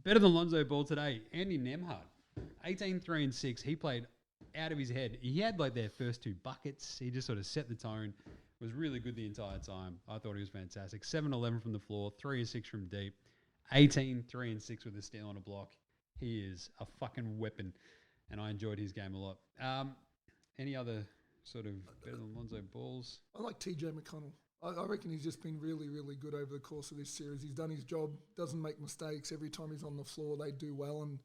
better than Lonzo Ball today, Andy Nembhard, 18, 3 and 6. He played out of his head. He had like their first 2 buckets. He just sort of set the tone. Was really good the entire time. I thought he was fantastic. 7-11 from the floor, 3 and 6 from deep, 18, 3 and 6 with a steal on a block. He is a fucking weapon, and I enjoyed his game a lot. Any other sort of better than Lonzo Balls? I like TJ McConnell. I reckon he's just been really, really good over the course of this series. He's done his job, doesn't make mistakes. Every time he's on the floor, they do well, and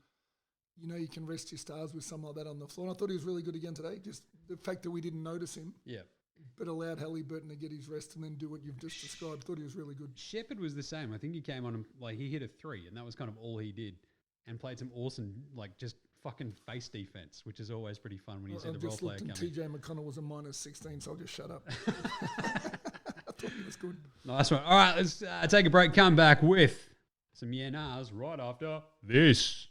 you know you can rest your stars with someone like that on the floor. And I thought he was really good again today. Just the fact that we didn't notice him. Yeah. But allowed Halliburton to get his rest and then do what you've just described. Thought he was really good. Shepherd was the same. I think he came on and like he hit a 3, and that was kind of all he did. And played some awesome, like, just fucking face defense, which is always pretty fun when you see the role player coming. TJ McConnell was a -16, so I'll just shut up. I thought he was good. Nice one. All right, let's take a break. Come back with some yeah-nahs right after this.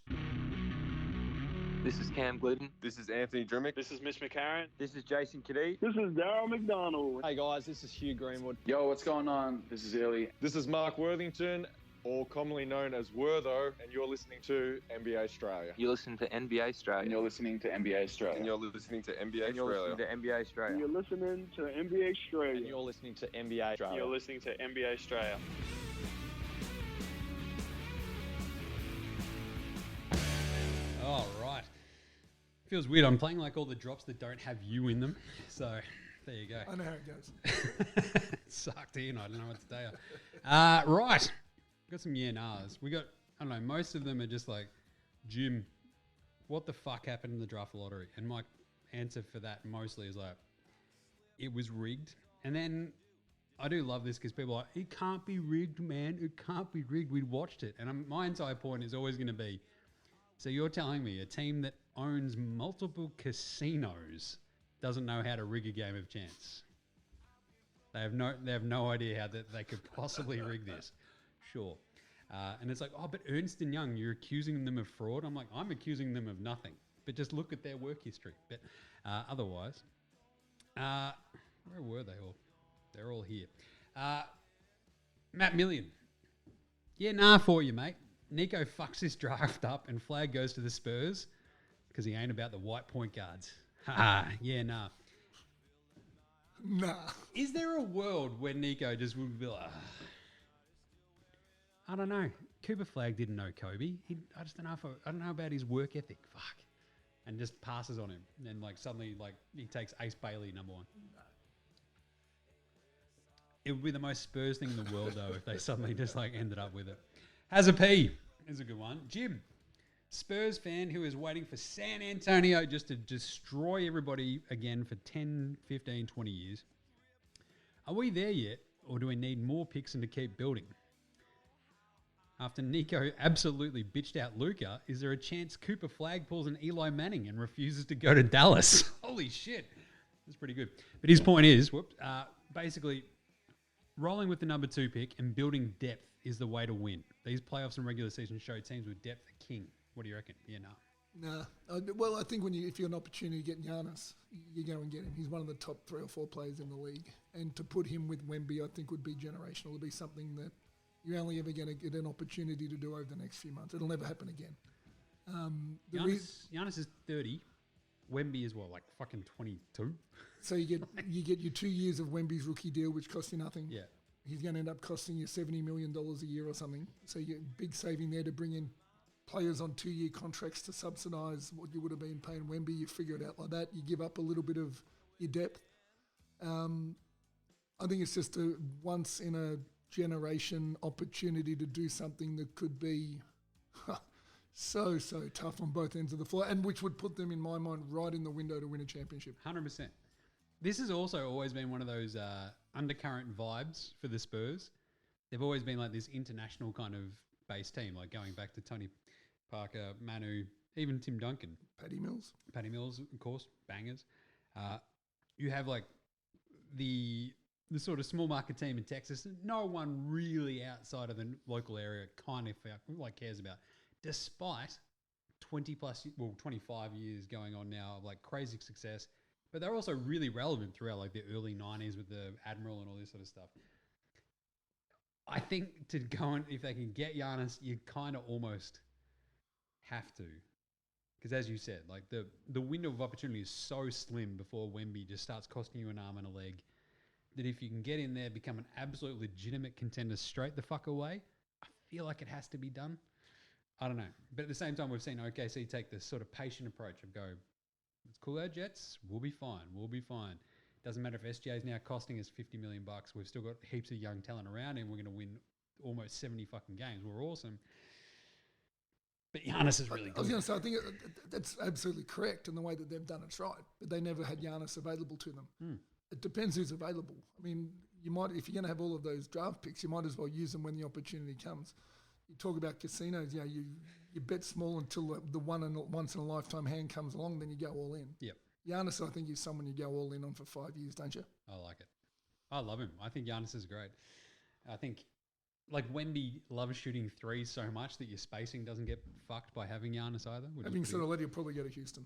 This is Cam Glidden. This is Anthony Drimmick. This is Mitch McCarron. This is Jason Tatum. This is Darryl McDonald. Hey guys, this is Hugh Greenwood. Yo, what's going on? This is Illy. This is Mark Worthington, or commonly known as Wortho, and you're listening to NBA Australia. You're listening to NBA Australia. And you're listening to NBA Australia. And you're listening to NBA And you're Australia. listening to NBA Australia. You're listening to NBA Australia. And you're listening to NBA Australia. You're listening to NBA Australia. All right. Feels weird. I'm playing like all the drops that don't have you in them. So there you go. I know how it goes. Sucked in. I don't know what to tell you. Right. Got some yeah-nahs. We got, I don't know, most of them are just like, Jim, what the fuck happened in the draft lottery? And my answer for that mostly is like, it was rigged. And then I do love this because people are like, it can't be rigged, man. It can't be rigged. We watched it. And my entire point is always going to be, so you're telling me a team that owns multiple casinos doesn't know how to rig a game of chance? They have no idea how that they could possibly rig this. Sure. And it's like, oh, but Ernst & Young, you're accusing them of fraud? I'm like, I'm accusing them of nothing. But just look at their work history. But otherwise, where were they all? They're all here. Matt Million. Yeah, nah for you, mate. Nico fucks this draft up and flag goes to the Spurs because he ain't about the white point guards. Yeah, nah. Nah. Is there a world where Nico just would be like, I don't know. Cooper Flag didn't know Kobe. I just don't know I don't know about his work ethic. Fuck. And just passes on him. And like suddenly like he takes Ace Bailey #1. It would be the most Spurs thing in the world though if they suddenly just like ended up with it. Has a P. Is a good one. Jim. Spurs fan who is waiting for San Antonio just to destroy everybody again for 10, 15, 20 years. Are we there yet, or do we need more picks and to keep building? After Nico absolutely bitched out Luka, is there a chance Cooper Flag pulls an Eli Manning and refuses to go to Dallas? Holy shit. That's pretty good. But his point is, basically, rolling with the number 2 pick and building depth is the way to win. These playoffs and regular season show teams with depth are king. What do you reckon? Yeah, no. Nah. Well, I think if you're an opportunity to get Giannis, you go and get him. He's one of the top 3 or 4 players in the league. And to put him with Wemby, I think would be generational. It'd be something that you're only ever going to get an opportunity to do over the next few months. It'll never happen again. Giannis is 30. Wemby is what, like fucking 22? So you get your 2 years of Wemby's rookie deal, which costs you nothing. Yeah. He's going to end up costing you $70 million a year or something. So you get a big saving there to bring in players on 2-year contracts to subsidise what you would have been paying Wemby. You figure it out like that. You give up a little bit of your depth. I think it's just a once in a generation opportunity to do something that could be so tough on both ends of the floor, and which would put them, in my mind, right in the window to win a championship. 100%. This has also always been one of those undercurrent vibes for the Spurs. They've always been like this international kind of base team, like going back to Tony Parker, Manu, even Tim Duncan. Patty Mills, of course, bangers. You have like the sort of small market team in Texas that no one really outside of the local area kind of like cares about, despite 25 years going on now of like crazy success. But they're also really relevant throughout like the early 90s with the Admiral and all this sort of stuff. I think to go on, if they can get Giannis, you kind of almost have to. Because as you said, like the window of opportunity is so slim before Wemby just starts costing you an arm and a leg, that if you can get in there, become an absolute legitimate contender straight the fuck away, I feel like it has to be done. I don't know. But at the same time, we've seen OKC take this sort of patient approach of go, let's cool our jets, we'll be fine. Doesn't matter if SGA is now costing us $50 million. We've still got heaps of young talent around and we're going to win almost 70 fucking games. We're awesome. But Giannis is really good. I was going to say, I think that's absolutely correct in the way that they've done it's right. But they never had Giannis available to them. It depends who's available. I mean, you might, if you're going to have all of those draft picks, you might as well use them when the opportunity comes. You talk about casinos, you bet small until the once in a lifetime hand comes along, then you go all in. Yep. Giannis, I think, is someone you go all in on for 5 years, don't you? I like it. I love him. I think Giannis is great. I think like Wemby loves shooting threes so much that your spacing doesn't get fucked by having Giannis either. Having said all that, he'll probably go to Houston.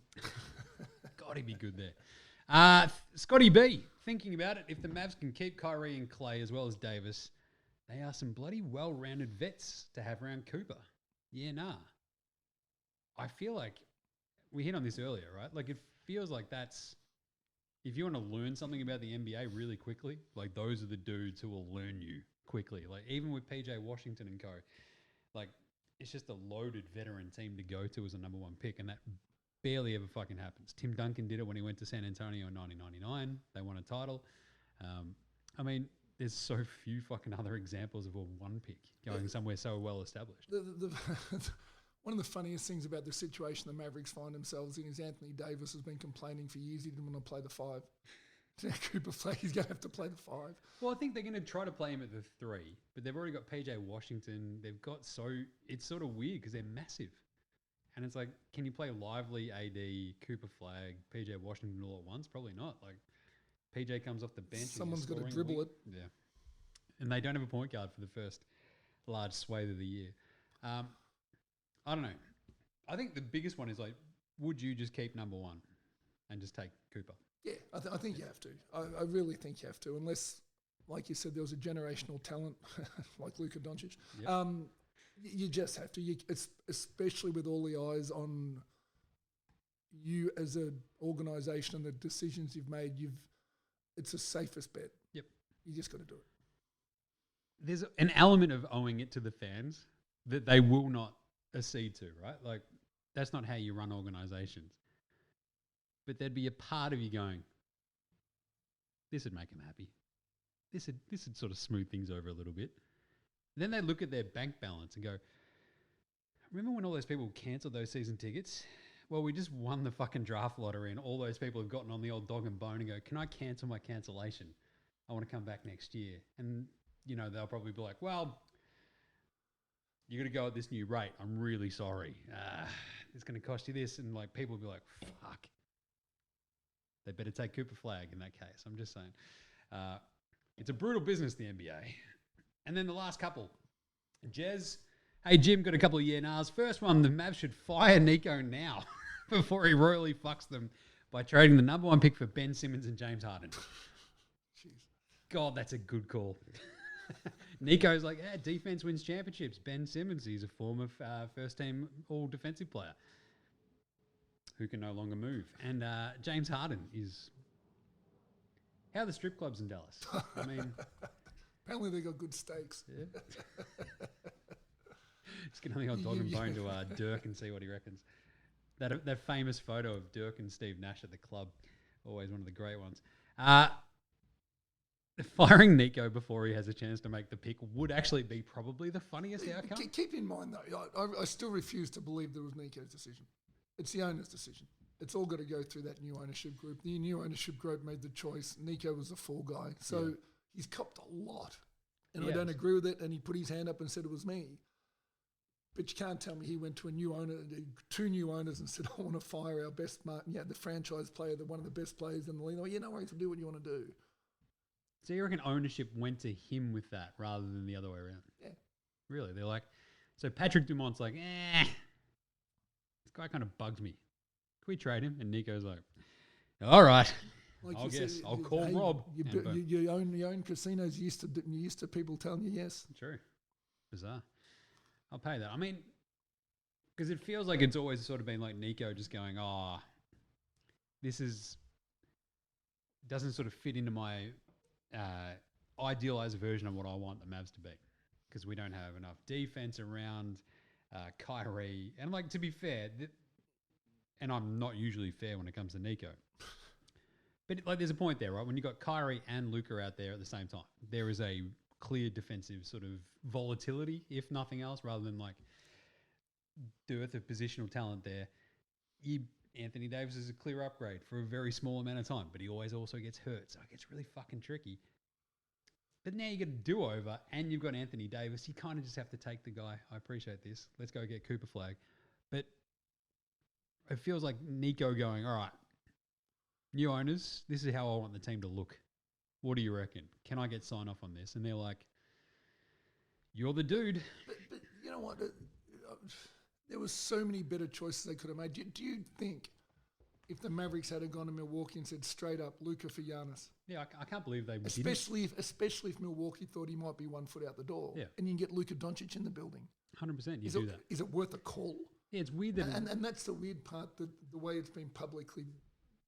God, he'd be good there. Scotty B, thinking about it, if the Mavs can keep Kyrie and Clay as well as Davis, they are some bloody well-rounded vets to have around Cooper. Yeah, nah. I feel like we hit on this earlier, right? Like it feels like that's, if you want to learn something about the NBA really quickly, like those are the dudes who will learn you quickly. Like even with PJ Washington and co, like it's just a loaded veteran team to go to as a number 1 pick, and that barely ever fucking happens. Tim Duncan did it when he went to San Antonio in 1999. They won a title. I mean, there's so few fucking other examples of a 1 pick going somewhere so well established. One of the funniest things about the situation the Mavericks find themselves in is Anthony Davis has been complaining for years he didn't want to play the 5. Cooper Flag, he's going to have to play the 5. Well, I think they're going to try to play him at the 3, but they've already got PJ Washington. They've got it's sort of weird because they're massive. And it's like, can you play Lively, AD, Cooper Flag, PJ Washington all at once? Probably not. Like, PJ comes off the bench. Someone's got to dribble it. Yeah. And they don't have a point guard for the first large swathe of the year. I don't know. I think the biggest one is like, would you just keep number 1 and just take Cooper? Yeah, I think you have to. I really think you have to, unless, like you said, there was a generational talent like Luka Doncic. Yep. You just have to. Especially with all the eyes on you as an organisation and the decisions you've made. It's the safest bet. Yep. You just got to do it. There's an element of owing it to the fans that they will not accede to, right? Like, that's not how you run organisations. But there'd be a part of you going, this would make them happy. This would sort of smooth things over a little bit. Then they look at their bank balance and go, remember when all those people cancelled those season tickets? Well, we just won the fucking draft lottery and all those people have gotten on the old dog and bone and go, can I cancel my cancellation? I want to come back next year. And, you know, they'll probably be like, well, you got to go at this new rate. I'm really sorry. It's going to cost you this. And like people will be like, fuck. They better take Cooper Flag in that case. I'm just saying. It's a brutal business, the NBA. And then the last couple. Jez, hey, Jim, got a couple of yeah-nahs. First one, the Mavs should fire Nico now before he royally fucks them by trading the number 1 pick for Ben Simmons and James Harden. Jeez. God, that's a good call. Nico's like, yeah, defense wins championships. Ben Simmons, he's a former first-team all-defensive player who can no longer move. And James Harden is... How are the strip clubs in Dallas? I mean... Apparently they got good steaks. Yeah. Just get on the old dog and bone to Dirk and see what he reckons. That famous photo of Dirk and Steve Nash at the club, always one of the great ones. Firing Nico before he has a chance to make the pick would actually be probably the funniest outcome. Keep in mind, though, I still refuse to believe that was Nico's decision. It's the owner's decision. It's all got to go through that new ownership group. The new ownership group made the choice. Nico was the fall guy. So he's copped a lot. And I don't agree with it. And he put his hand up and said it was me. But you can't tell me he went to a new owner, 2 new owners and said, I want to fire our best, the franchise player, one of the best players in the league. No worries, do what you want to do. So you reckon ownership went to him with that rather than the other way around? Yeah. Really? They're like, so Patrick Dumont's like, this guy kind of bugs me. Can we trade him? And Nico's like, all right, like I'll guess. I'll call Rob. You own casinos. You used to people telling you yes. True. Bizarre. I'll pay that. I mean, because it feels like it's always sort of been like Nico just going, this doesn't sort of fit into my idealized version of what I want the Mavs to be, because we don't have enough defense around Kyrie. And like, to be fair, and I'm not usually fair when it comes to Nico, but like there's a point there, right? When you got Kyrie and Luka out there at the same time, there is a clear defensive sort of volatility, if nothing else, rather than like dearth of positional talent there. Anthony Davis is a clear upgrade for a very small amount of time, but he always also gets hurt, so it gets really fucking tricky. But now you get a do-over, and you've got Anthony Davis. You kind of just have to take the guy. I appreciate this. Let's go get Cooper Flag. But it feels like Nico going, all right, new owners, this is how I want the team to look. What do you reckon? Can I get sign-off on this? And they're like, you're the dude. But you know what? There was so many better choices they could have made. Do you think if the Mavericks had gone to Milwaukee and said straight up Luka for Giannis? Yeah, I can't believe they especially if Milwaukee thought he might be 1 foot out the door. Yeah. And you can get Luka Doncic in the building. 100% you do that. Is it worth a call? Yeah, it's weird that... And that's the weird part, that the way it's been publicly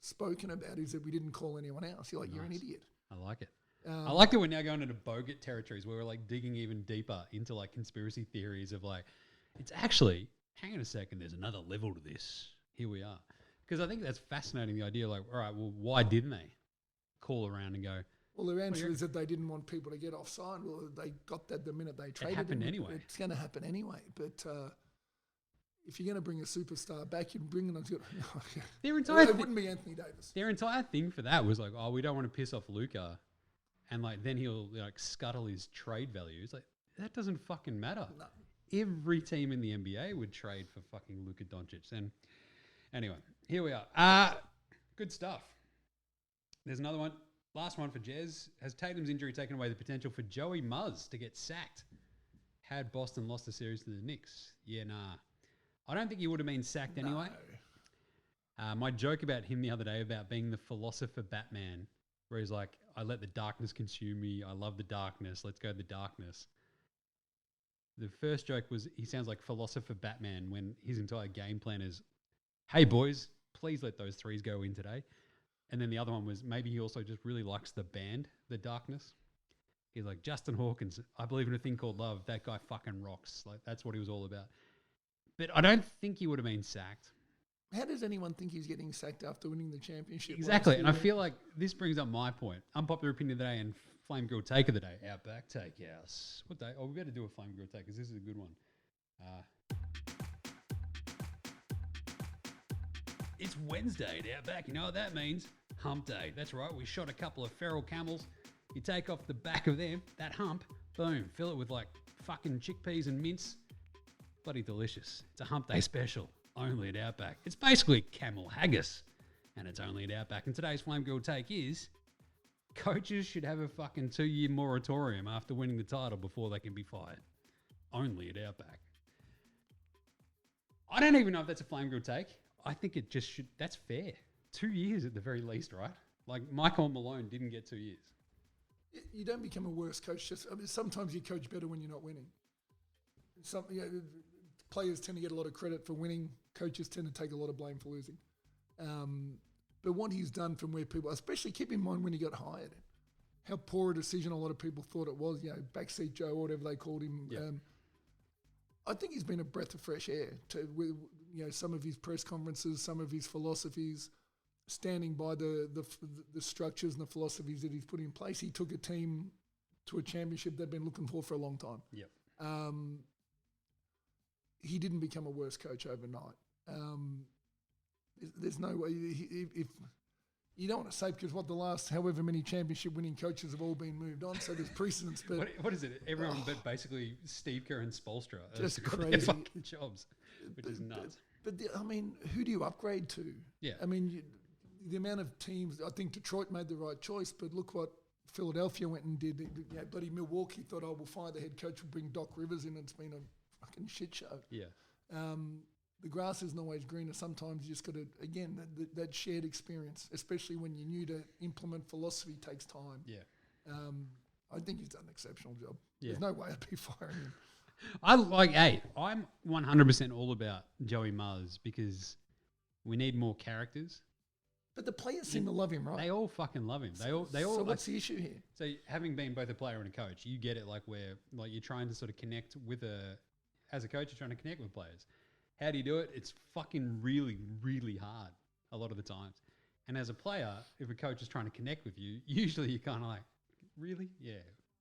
spoken about is that we didn't call anyone else. You're like, You're an idiot. I like it. I like that we're now going into bogut territories where we're like digging even deeper into like conspiracy theories of like, it's actually, hang on a second, there's another level to this. Here we are. Because I think that's fascinating, the idea like, all right, well, why didn't they call around and go? Well, their answer is that they didn't want people to get offside. Well, they got that the minute they traded. It happened anyway. It's going to happen anyway. But if you're going to bring a superstar back, you'd bring them. Their entire it wouldn't be Anthony Davis. Their entire thing for that was like, oh, we don't want to piss off Luka, and like then he'll like scuttle his trade value. It's like that doesn't fucking matter. No. Every team in the NBA would trade for fucking Luka Doncic. And anyway, here we are. Good stuff. There's another one. Last one for Jez. Has Tatum's injury taken away the potential for Joey Muzz to get sacked? Had Boston lost the series to the Knicks? Yeah, nah. I don't think he would have been sacked anyway. My joke about him the other day about being the philosopher Batman, where he's like, I let the darkness consume me. I love the darkness. Let's go to the darkness. The first joke was he sounds like philosopher Batman when his entire game plan is, hey, boys, please let those threes go in today. And then the other one was maybe he also just really likes the band, The Darkness. He's like, Justin Hawkins, I believe in a thing called love. That guy fucking rocks. Like, that's what he was all about. But I don't think he would have been sacked. How does anyone think he's getting sacked after winning the championship? Exactly. And I feel like this brings up my point. Unpopular opinion of the day and Flame Grill Take of the day. Outback Takehouse. What day? Oh, we better do a Flame Grill Take because this is a good one. It's Wednesday at Outback. You know what that means? Hump day. That's right. We shot a couple of feral camels. You take off the back of them, that hump, boom, fill it with like fucking chickpeas and mince. Bloody delicious. It's a hump day special. Only at Outback. It's basically camel haggis. And it's only at Outback. And today's Flame Grill Take is coaches should have a fucking 2-year moratorium after winning the title before they can be fired. Only at Outback. I don't even know if that's a Flame Grill Take. I think it just should. That's fair. 2 years at the very least, right? Like Michael Malone didn't get 2 years. You don't become a worse coach. Sometimes you coach better when you're not winning. Players tend to get a lot of credit for winning. Coaches tend to take a lot of blame for losing. But what he's done from where people, especially keep in mind when he got hired, how poor a decision a lot of people thought it was, backseat Joe or whatever they called him. Yeah. I think he's been a breath of fresh air with some of his press conferences, some of his philosophies, standing by the structures and the philosophies that he's put in place. He took a team to a championship they've been looking for a long time. Yep. He didn't become a worse coach overnight. There's no way if you don't want to say because the last however many championship winning coaches have all been moved on, so there's precedence. But what is it? Everyone but basically Steve Kerr and Spoelstra just got crazy their fucking jobs, which is nuts. But who do you upgrade to? Yeah. The amount of teams. I think Detroit made the right choice, but look what Philadelphia went and did. Bloody Milwaukee thought, we'll fire the head coach, we'll bring Doc Rivers in. It's been a fucking shit show. Yeah. The grass isn't always greener. Sometimes you just got to, again, that shared experience, especially when you're new to implement philosophy, takes time. Yeah. I think he's done an exceptional job. Yeah. There's no way I'd be firing him. I'm 100% all about Joey Muzz because we need more characters. But the players seem to love him, right? They all fucking love him. They all. So what's the issue here? So having been both a player and a coach, you get it. Like where like you're trying to sort of connect with as a coach, you're trying to connect with players. How do you do it? It's fucking really, really hard a lot of the times. And as a player, if a coach is trying to connect with you, usually you're kind of like, really? Yeah.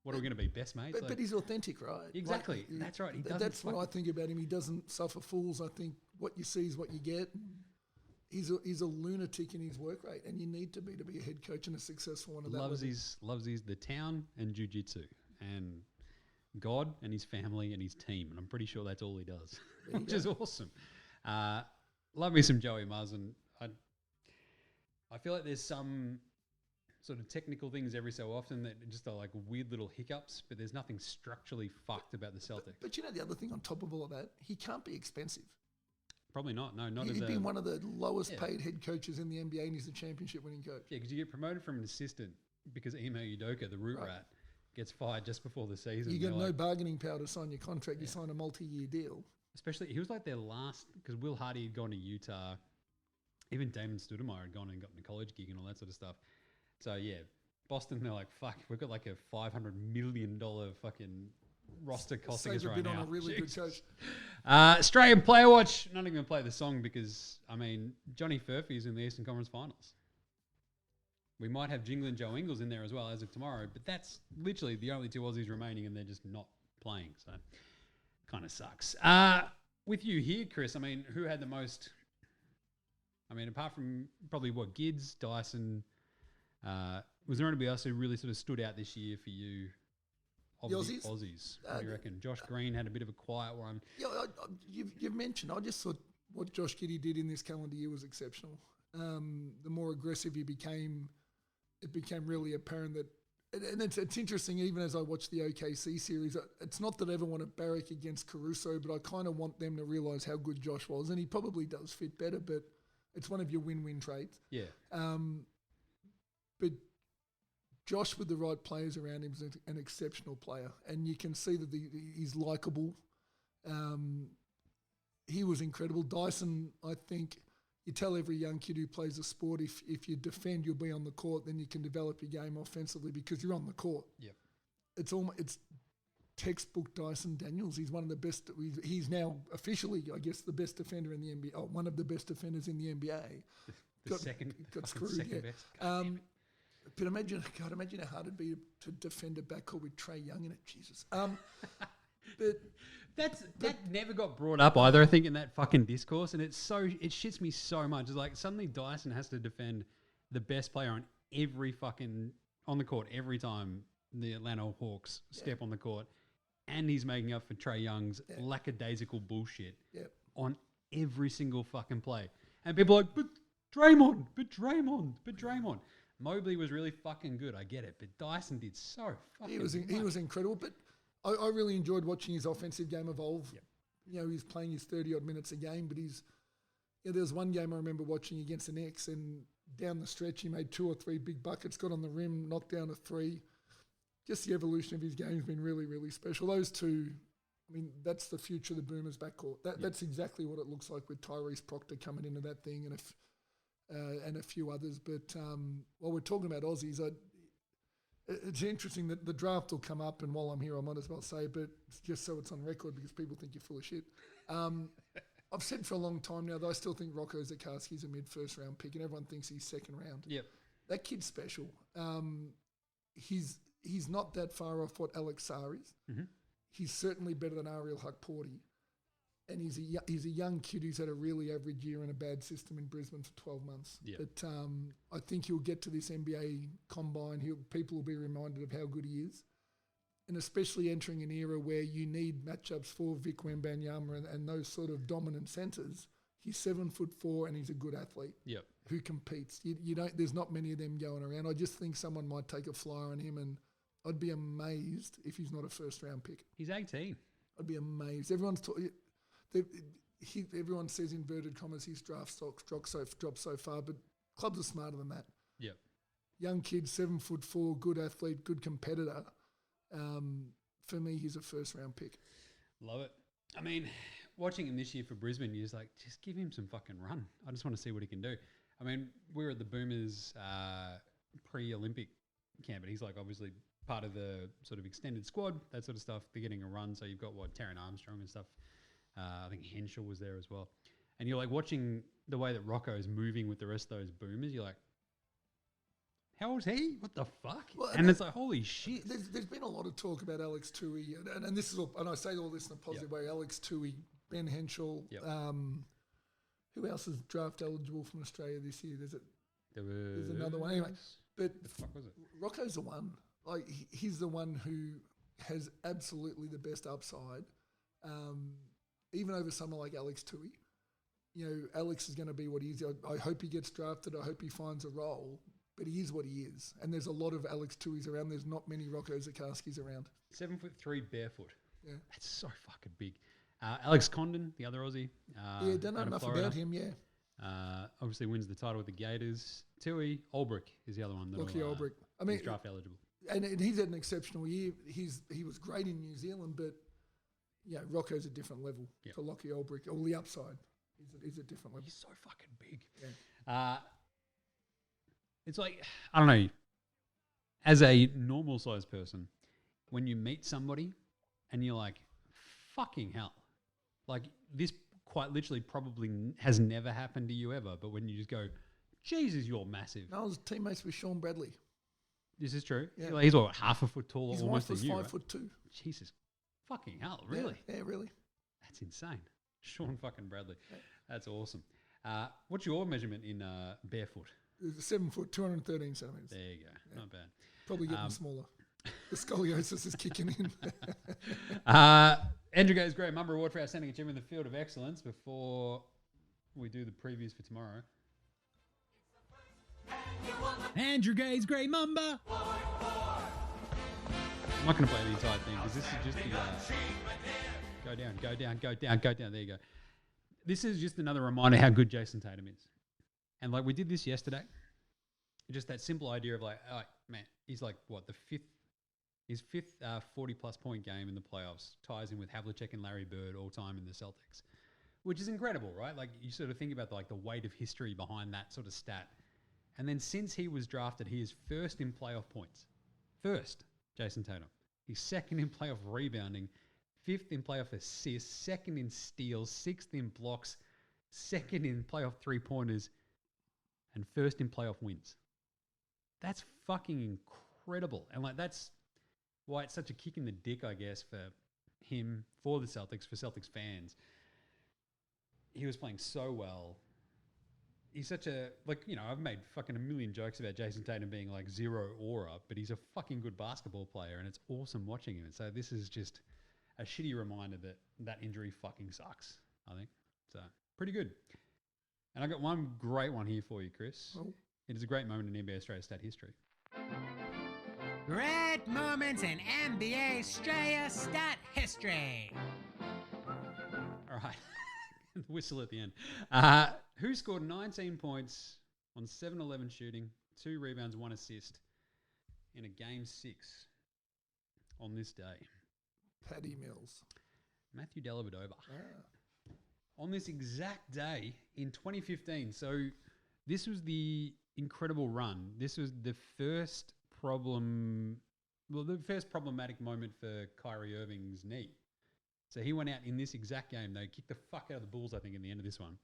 What are we going to be, best mates? But he's authentic, right? Exactly. That's right. That's what I think about him. He doesn't suffer fools. I think what you see is what you get. He's a lunatic in his work rate, and you need to be a head coach and a successful one of that. Loves his the town and jiu-jitsu and God and his family and his team, and I'm pretty sure that's all he does, which is awesome. Love me some Joey Muzz, and I feel like there's some sort of technical things every so often that just are like weird little hiccups, but there's nothing structurally fucked about the Celtics. But the other thing on top of all of that, he can't be expensive. Probably not. No, not He's as been one of the lowest paid head coaches in the NBA, and he's a championship winning coach. Yeah, because you get promoted from an assistant because Ime Udoka, the root rat, gets fired just before the season. You get no bargaining power to sign your contract. You sign a multi-year deal. Especially, he was like their last, because Will Hardy had gone to Utah. Even Damon Stoudemire had gone and gotten a college gig and all that sort of stuff. So, yeah, Boston, they're like, fuck, we've got like a $500 million fucking roster costing us right now. On a really good coach. Australian Player Watch. Not even going to play the song because, Johnny Furphy's in the Eastern Conference Finals. We might have Jingling Joe Ingles in there as well as of tomorrow, but that's literally the only two Aussies remaining and they're just not playing. So, kind of sucks. with you here, Chris, I mean, who had the most? I mean, apart from probably Gids, Dyson, was there anybody else who really sort of stood out this year for you? Of the Aussies. What do you reckon? Josh Green had a bit of a quiet one. Yeah, you've mentioned. I just thought what Josh Giddey did in this calendar year was exceptional. The more aggressive he became, it became really apparent that. And it's interesting, even as I watch the OKC series, it's not that I ever want to barrack against Caruso, but I kind of want them to realise how good Josh was. And he probably does fit better, but it's one of your win-win trades. Yeah. But Josh, with the right players around him, is an exceptional player. And you can see that he's likeable. He was incredible. Dyson, I think, you tell every young kid who plays a sport, if you defend, you'll be on the court, then you can develop your game offensively because you're on the court. Yep. It's textbook Dyson Daniels. He's one of the best. He's now officially, I guess, the best defender in the NBA. Oh, one of the best defenders in the NBA. The second screwed. Second Yeah. best. But imagine how hard it'd be to defend a backcourt with Trae Young in it. Jesus. But that never got brought up either, I think, in that fucking discourse, and it shits me so much. It's like suddenly Dyson has to defend the best player on the court every time the Atlanta Hawks step on the court, and he's making up for Trae Young's lackadaisical bullshit on every single fucking play. And people are like, but Draymond. Mobley was really fucking good, I get it, but Dyson did so fucking he was incredible, but I really enjoyed watching his offensive game evolve. Yep. You know, he's playing his 30-odd minutes a game, but there was one game I remember watching against the Knicks, and down the stretch he made 2 or 3 big buckets, got on the rim, knocked down a 3. Just the evolution of his game has been really, really special. Those two, I mean, that's the future of the Boomers backcourt. That's exactly what it looks like with Tyrese Proctor coming into that thing and a few others. But while we're talking about Aussies, it's interesting that the draft will come up, and while I'm here, I might as well say, but just so it's on record because people think you're full of shit. I've said for a long time now that I still think Rocco Zikarsky's a mid-first round pick, and everyone thinks he's second round. Yep. That kid's special. He's not that far off what Alex Sarr is. Mm-hmm. He's certainly better than Ariel Hukporti. And he's a young kid who's had a really average year in a bad system in Brisbane for 12 months. Yep. But I think he'll get to this NBA combine. People will be reminded of how good he is. And especially entering an era where you need matchups for Vic Wembanyama and those sort of dominant centres. He's 7'4" and he's a good athlete. Yep. Who competes. There's not many of them going around. I just think someone might take a flyer on him, and I'd be amazed if he's not a first round pick. He's 18. I'd be amazed. Everyone says inverted commas his draft stocks dropped so far, but clubs are smarter than that. Yep. Young kid, 7'4", good athlete, good competitor. For me, he's a first round pick. Love it. I mean, watching him this year for Brisbane, you're just like, just give him some fucking run. I just want to see what he can do. I mean, we were at the Boomers pre-Olympic camp, and he's like obviously part of the sort of extended squad, that sort of stuff. They're getting a run, so you've got Taron Armstrong and stuff. I think Henschel was there as well. And you're like watching the way that Rocco is moving with the rest of those Boomers. You're like, how old's he? What the fuck? Well, and it's like, holy shit. There's been a lot of talk about Alex Tui, and this is all, and I say all this in a positive way. Alex Tui, Ben Henschel. Yep. Who else is draft eligible from Australia this year? There's another one. Anyway, but the fuck was it? Rocco's the one. Like he's the one who has absolutely the best upside. Even over someone like Alex Tui. You know, Alex is going to be what he is. I hope he gets drafted. I hope he finds a role. But he is what he is. And there's a lot of Alex Tuis around. There's not many Rocco Zikarskis around. 7'3" barefoot. Yeah. That's so fucking big. Alex Condon, the other Aussie. Don't know enough about him, obviously wins the title with the Gators. Tui, Olbrich is the other one. Lockie Olbrich. I mean, he's draft eligible. And he's had an exceptional year. He was great in New Zealand, but yeah, Rocco's a different level to Lockie Olbrich. All the upside is a different level. He's so fucking big. Yeah. It's like, I don't know, as a normal sized person, when you meet somebody and you're like, fucking hell, like this quite literally probably has never happened to you ever, but when you just go, Jesus, you're massive. I was teammates with Sean Bradley. This is true? Yeah. Like, he's what, half a foot taller His almost wife was than you, 5'2". Jesus fucking hell, really? Yeah, really. That's insane. Sean fucking Bradley. That's awesome. What's your measurement in barefoot? 7 foot, 213 centimeters. There you go. Not bad. Probably getting smaller. The scoliosis is kicking in. Andrew goes, great MAMBA award for outstanding achievement in the field of excellence before we do the previews for tomorrow. Andrew Gay's Grey MAMBA. I'm not going to play the entire thing because this is just the go down, go down, go down, go down. There you go. This is just another reminder how good Jayson Tatum is. And like we did this yesterday, just that simple idea of like, oh, man, he's like what, his fifth 40-plus point game in the playoffs ties in with Havlicek and Larry Bird all time in the Celtics, which is incredible, right? Like you sort of think about the weight of history behind that sort of stat. And then since he was drafted, he is first in playoff points. First, Jayson Tatum. He's second in playoff rebounding, fifth in playoff assists, second in steals, sixth in blocks, second in playoff three-pointers, and first in playoff wins. That's fucking incredible. And like that's why it's such a kick in the dick, I guess, for him, for the Celtics, for Celtics fans. He was playing so well. He's such a, I've made fucking a million jokes about Jayson Tatum being like zero aura, but he's a fucking good basketball player and it's awesome watching him. And so this is just a shitty reminder that injury fucking sucks, I think. So, pretty good. And I got one great one here for you, Chris. Oh. It is a great moment in NBA Australia stat history. Great moments in NBA Straya stat history. All right. The whistle at the end. Who scored 19 points on 7-11 shooting, 2 rebounds, 1 assist in a Game 6 on this day? Paddy Mills. Matthew Dellavedova. On this exact day in 2015. So this was the incredible run. This was the first first problematic moment for Kyrie Irving's knee. So he went out in this exact game. They kicked the fuck out of the Bulls, I think, in the end of this one.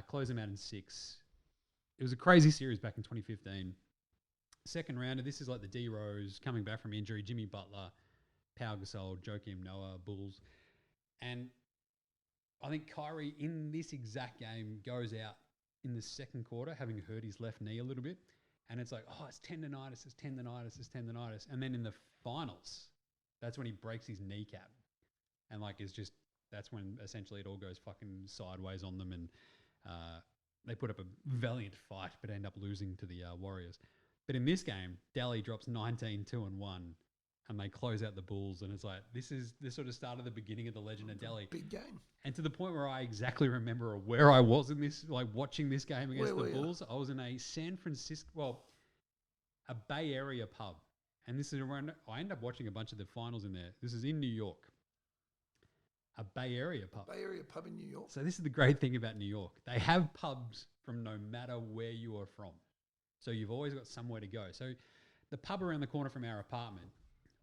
Close them out in 6. It was a crazy series back in 2015. Second rounder, this is like the D-Rose coming back from injury, Jimmy Butler, Pau Gasol, Joakim Noah, Bulls. And I think Kyrie in this exact game goes out in the second quarter, having hurt his left knee a little bit. And it's like, oh, it's tendonitis, it's tendonitis, it's tendonitis. And then in the finals, that's when he breaks his kneecap. And that's when essentially it all goes fucking sideways on them. And they put up a valiant fight, but end up losing to the Warriors. But in this game, Delly drops 19, 2 and 1. And they close out the Bulls. And it's like, this is the sort of start of the beginning of the legend of Delly. Big game. And to the point where I exactly remember where I was in this, watching this game against the Bulls. I was in a a Bay Area pub. And this is around, I ended up watching a bunch of the finals in there. This is in New York. A Bay Area pub. Bay Area pub in New York. So this is the great thing about New York. They have pubs from no matter where you are from. So you've always got somewhere to go. So the pub around the corner from our apartment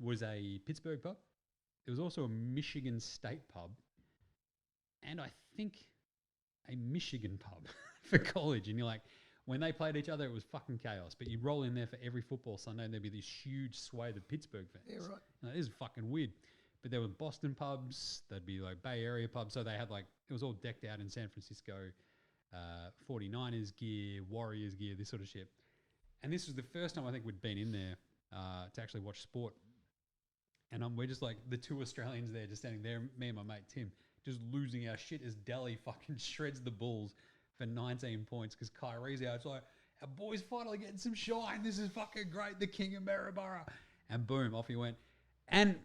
was a Pittsburgh pub. It was also a Michigan State pub. And I think a Michigan pub for college. And you're like, when they played each other, it was fucking chaos. But you'd roll in there for every football Sunday and there'd be this huge swathe of Pittsburgh fans. Yeah, right. Now, this is fucking weird. But there were Boston pubs. There'd be like Bay Area pubs. So they had it was all decked out in San Francisco. 49ers gear, Warriors gear, this sort of shit. And this was the first time I think we'd been in there to actually watch sport. And we're just like the 2 Australians there just standing there, me and my mate Tim, just losing our shit as Delly fucking shreds the Bulls for 19 points because Kyrie's out. It's like, our boy's finally getting some shine. This is fucking great. The king of Maryborough. And boom, off he went. And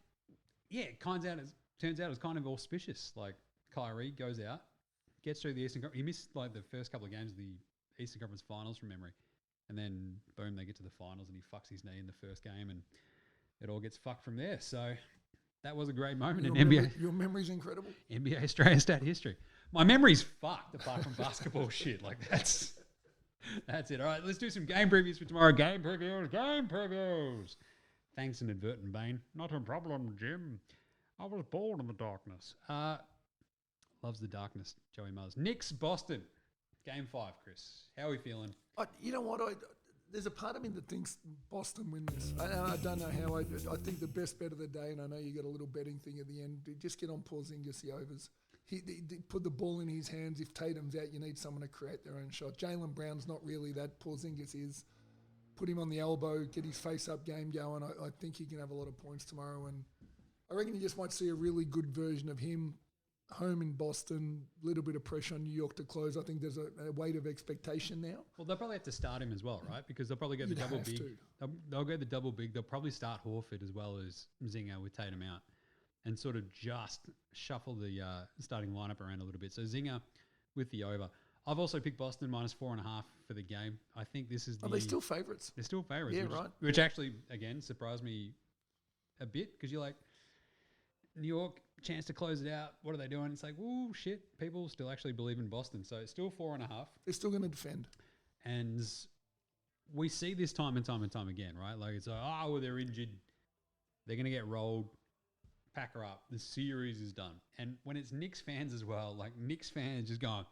yeah, it turns out it was kind of auspicious. Like Kyrie goes out, gets through the Eastern Conference. He missed the first couple of games of the Eastern Conference Finals from memory. And then boom, they get to the finals and he fucks his knee in the first game and it all gets fucked from there. So that was a great moment in NBA. Your memory's incredible. NBA Australia stat history. My memory's fucked apart from basketball shit. That's it. All right, let's do some game previews for tomorrow. Game previews. Thanks, inadvertent Bane. Not a problem, Jim. I was born in the darkness. Loves the darkness, Joey Muzz. Knicks, Boston. Game 5, Chris. How are we feeling? You know what? There's a part of me that thinks Boston win this. I don't know how. I think the best bet of the day, and I know you got a little betting thing at the end. Just get on Porzingis the overs. he put the ball in his hands. If Tatum's out, you need someone to create their own shot. Jaylen Brown's not really that. Porzingis is. Put him on the elbow, get his face-up game going. I think he can have a lot of points tomorrow, and I reckon you just might see a really good version of him home in Boston. Little bit of pressure on New York to close. I think there's a weight of expectation now. Well, they'll probably have to start him as well, right? Because they'll probably go the You'd double have big. to. They'll go the double big. They'll probably start Horford as well as Zinger with Tatum out, and sort of just shuffle the starting lineup around a little bit. So Zinger with the over. I've also picked Boston -4.5 for the game. I think this is the... Are they still favourites? They're still favourites. Yeah, which, right. Which actually, again, surprised me a bit because you're like, New York, chance to close it out. What are they doing? It's like, oh, shit. People still actually believe in Boston. So it's still 4.5. They're still going to defend. And we see this time and time and time again, right? Like it's like, oh, well, they're injured. They're going to get rolled. Pack her up. The series is done. And when it's Knicks fans as well, like Knicks fans just going,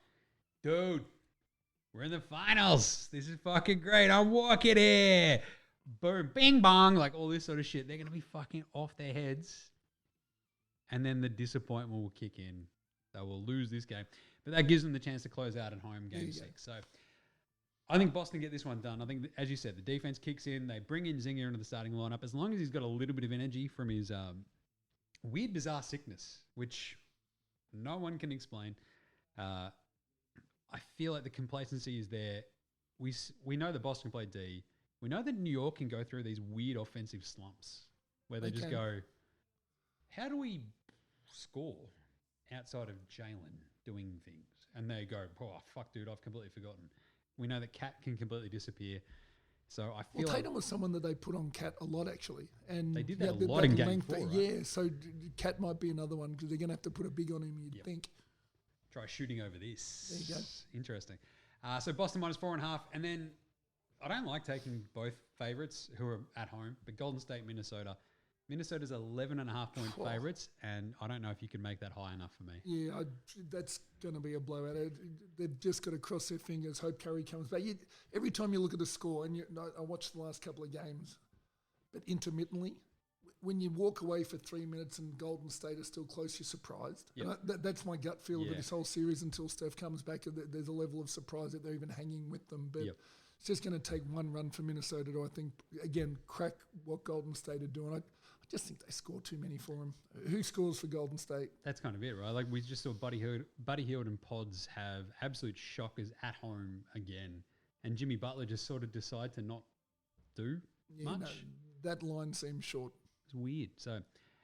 dude, we're in the finals. This is fucking great. I'm walking here. Boom, bing bong, like all this sort of shit. They're going to be fucking off their heads. And then the disappointment will kick in. They will lose this game. But that gives them the chance to close out at home game 6. So I think Boston get this one done. I think, as you said, the defense kicks in. They bring in Zinger into the starting lineup. As long as he's got a little bit of energy from his weird, bizarre sickness, which no one can explain. I feel like the complacency is there. We know that Boston play D. We know that New York can go through these weird offensive slumps where they just go, how do we score outside of Jaylen doing things? And they go, oh, fuck, dude, I've completely forgotten. We know that Cat can completely disappear. So I feel Tatum was someone that they put on Cat a lot, actually. And they did that a lot in game 4, right? Yeah, so Cat might be another one because they're going to have to put a big on him, you'd think. Try shooting over this. There you go. Interesting. So Boston -4.5. And then I don't like taking both favourites who are at home, but Golden State, Minnesota. Minnesota's 11.5-point favourites, and I don't know if you can make that high enough for me. Yeah, that's going to be a blowout. They've just got to cross their fingers, hope Curry comes back. Every time you look at the score, and I watched the last couple of games, but intermittently, when you walk away for 3 minutes and Golden State are still close, you're surprised. Yep. And that's my gut feel of this whole series until Steph comes back. There's a level of surprise that they're even hanging with them. But it's just going to take one run for Minnesota to, I think, again, crack what Golden State are doing. I just think they score too many for them. Who scores for Golden State? That's kind of it, right? Like we just saw Buddy Hield and Pods have absolute shockers at home again. And Jimmy Butler just sort of decide to not do much. No, that line seems short. It's weird. So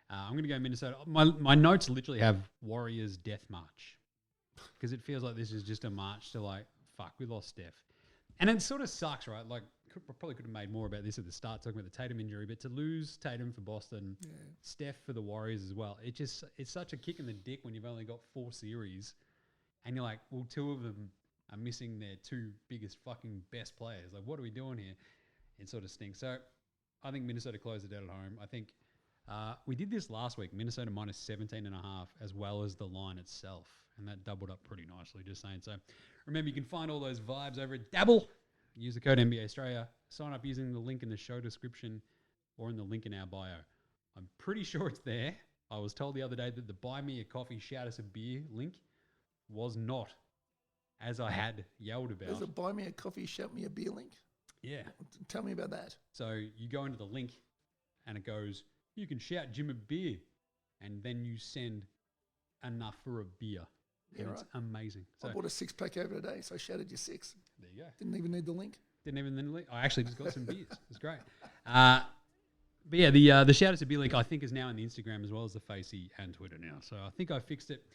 I'm going to go Minnesota. My notes literally have Warriors death march because it feels like this is just a march to like, fuck, we lost Steph. And it sort of sucks, right? Like, probably could have made more about this at the start, talking about the Tatum injury, but to lose Tatum for Boston, Steph for the Warriors as well, it's such a kick in the dick when you've only got 4 series and you're like, well, 2 of them are missing their 2 biggest fucking best players. Like, what are we doing here? It sort of stinks. So I think Minnesota closed it out at home. I think we did this last week, Minnesota -17.5 as well as the line itself, and that doubled up pretty nicely, just saying. So remember, you can find all those vibes over at Dabble. Use the code NBA Straya. Sign up using the link in the show description or in the link in our bio. I'm pretty sure it's there. I was told the other day that the buy me a coffee, shout us a beer link was not as I had yelled about. There's a buy me a coffee, shout me a beer link? Yeah. Tell me about that. So you go into the link and it goes, you can shout Jim a beer, and then you send enough for a beer. Yeah, and it's amazing. So I bought a 6-pack over today, so I shouted you 6. There you go. Didn't even need the link. Didn't even need the link. I actually just got some beers. It's great. But yeah, the shout out to beer link I think is now on the Instagram as well as the Facey and Twitter now. So I think I fixed it.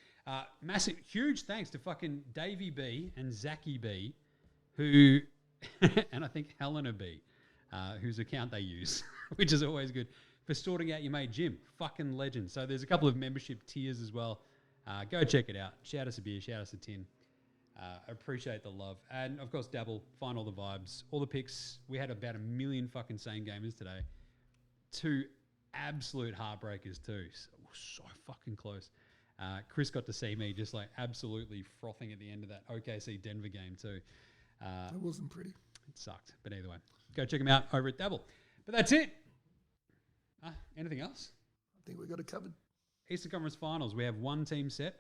Massive, huge thanks to fucking Davey B and Zachy B, who, and I think Helena B, whose account they use, which is always good, for sorting out your mate Jim. Fucking legend. So there's a couple of membership tiers as well. Go check it out. Shout us a beer, shout us a tin. Appreciate the love. And of course, Dabble, find all the vibes, all the picks. We had about 1 million fucking same gamers today. 2 absolute heartbreakers too. So fucking close. Chris got to see me just like absolutely frothing at the end of that OKC Denver game too. It wasn't pretty. It sucked. But either way, go check them out over at Dabble. But that's it. Anything else? I think we got it covered. Eastern Conference Finals. We have one team set.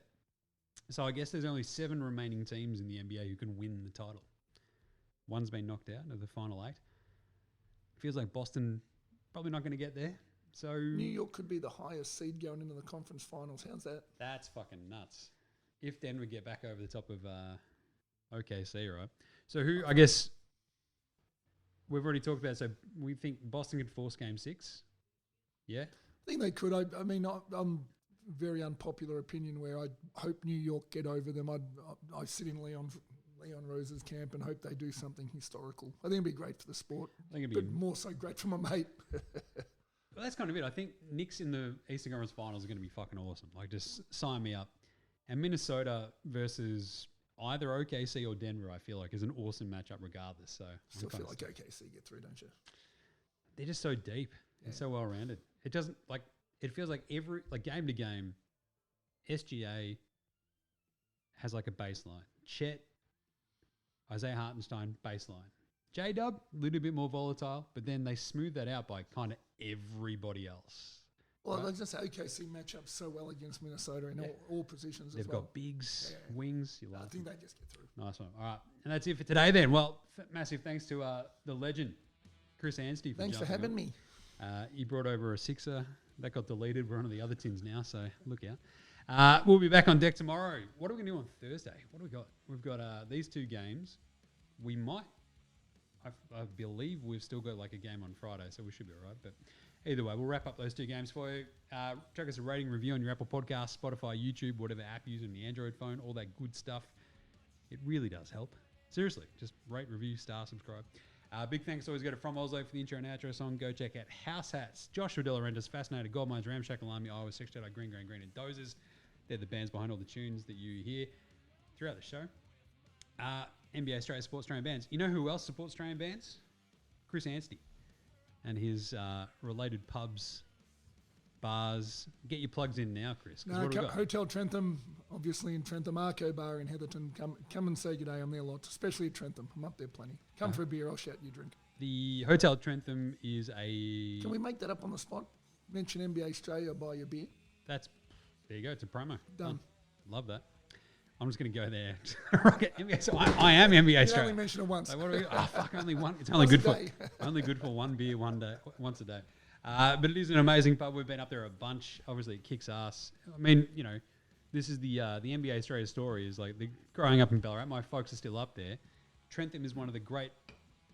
So I guess there's only 7 remaining teams in the NBA who can win the title. One's been knocked out of the final 8. Feels like Boston probably not going to get there. So New York could be the highest seed going into the conference finals. How's that? That's fucking nuts. If Denver get back over the top of OKC, right? So who, I guess, we've already talked about, so we think Boston could force Game 6. Yeah? I think they could. I mean, I'm very unpopular opinion where I hope New York get over them. I sit in Leon Rose's camp and hope they do something historical. I think it'd be great for the sport, but more so great for my mate. Well, that's kind of it. I think Knicks in the Eastern Conference Finals are going to be fucking awesome. Like, just sign me up. And Minnesota versus either OKC or Denver, I feel like, is an awesome matchup regardless. So Still feel like OKC get through, don't you? They're just so deep and so well rounded. It doesn't like. It feels like every game to game, SGA has like a baseline. Chet, Isaiah Hartenstein, baseline. J-Dub, a little bit more volatile, but then they smooth that out by kind of everybody else. Well, right? I just OKC match up so well against Minnesota in all positions. They've got bigs, wings. I think they just get through. Nice one. All right, and that's it for today then. Well, massive thanks to the legend, Chris Anstey. Thanks for having me. He brought over a 6er. That got deleted. We're on the other tins now, so look out. We'll be back on deck tomorrow. What are we going to do on Thursday? What do we got? We've got these 2 games. We might, I believe we've still got like a game on Friday, so we should be all right. But either way, we'll wrap up those 2 games for you. Check us a rating, review on your Apple Podcast, Spotify, YouTube, whatever app you're using on the Android phone, all that good stuff. It really does help. Seriously, just rate, review, star, subscribe. Big thanks always go to From Oslo for the intro and outro song. Go check out House Hats, Joshua De Laurentiis, Fascinator, Goldmines, Ramshackle Army, Iowa, Sex Jedi, Green, and Dozers. They're the bands behind all the tunes that you hear throughout the show. NBA Australia supports Australian bands. You know who else supports Australian bands? Chris Anstey and his related pubs, bars. Get your plugs in now, Chris. No, Hotel Trentham, obviously in Trentham, Arco Bar in Heatherton. Come and say good day. I'm there a lot, especially at Trentham. I'm up there plenty. Come for a beer. I'll shout you a drink. The Hotel Trentham is a... Can we make that up on the spot? Mention NBA Australia, buy your beer. There you go. It's a promo. Done. Love that. I'm just going to go there. So I am NBA Australia. You only mention it once. Like, what are we, fuck, only one. It's only good for only good for one beer once a day. But it is an amazing pub. We've been up there a bunch. Obviously, it kicks ass. I mean, you know, this is the NBA Australia story. Is like growing up in Ballarat. My folks are still up there. Trentham is one of the great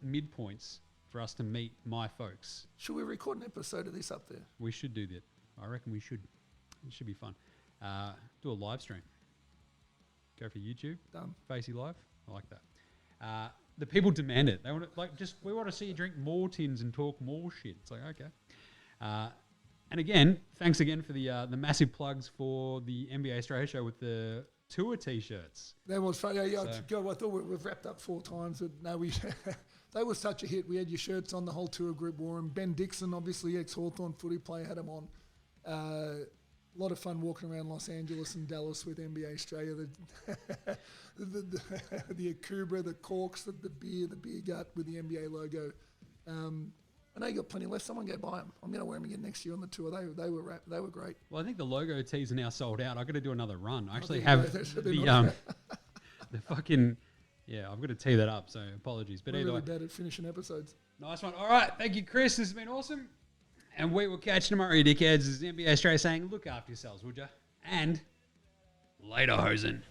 midpoints for us to meet my folks. Should we record an episode of this up there? We should do that. I reckon we should. It should be fun. Do a live stream. Go for YouTube. Done. Facey Live. I like that. The people demand it. They want to, we want to see you drink more tins and talk more shit. It's like, okay. And again, thanks again for the massive plugs for the NBA Australia show with the tour T-shirts. That was funny. I thought we've wrapped up 4 times, but no, they were such a hit. We had your shirts on, the whole tour group wore them. Ben Dixon, obviously ex-Hawthorn footy player, had them on. A lot of fun walking around Los Angeles and Dallas with NBA Australia. The Akubra, the corks, the beer gut with the NBA logo. I know you got plenty left. Someone go buy them. I'm going to wear them again next year on the tour. They were great. Well, I think the logo tees are now sold out. I've got to do another run. I actually have the fucking... Yeah, I've got to tee that up, so apologies. But we're either really way. bad at finishing episodes. Nice one. All right. Thank you, Chris. This has been awesome. And we will catch you tomorrow, you dickheads. This is NBA Australia saying, look after yourselves, would you? And later, hosen.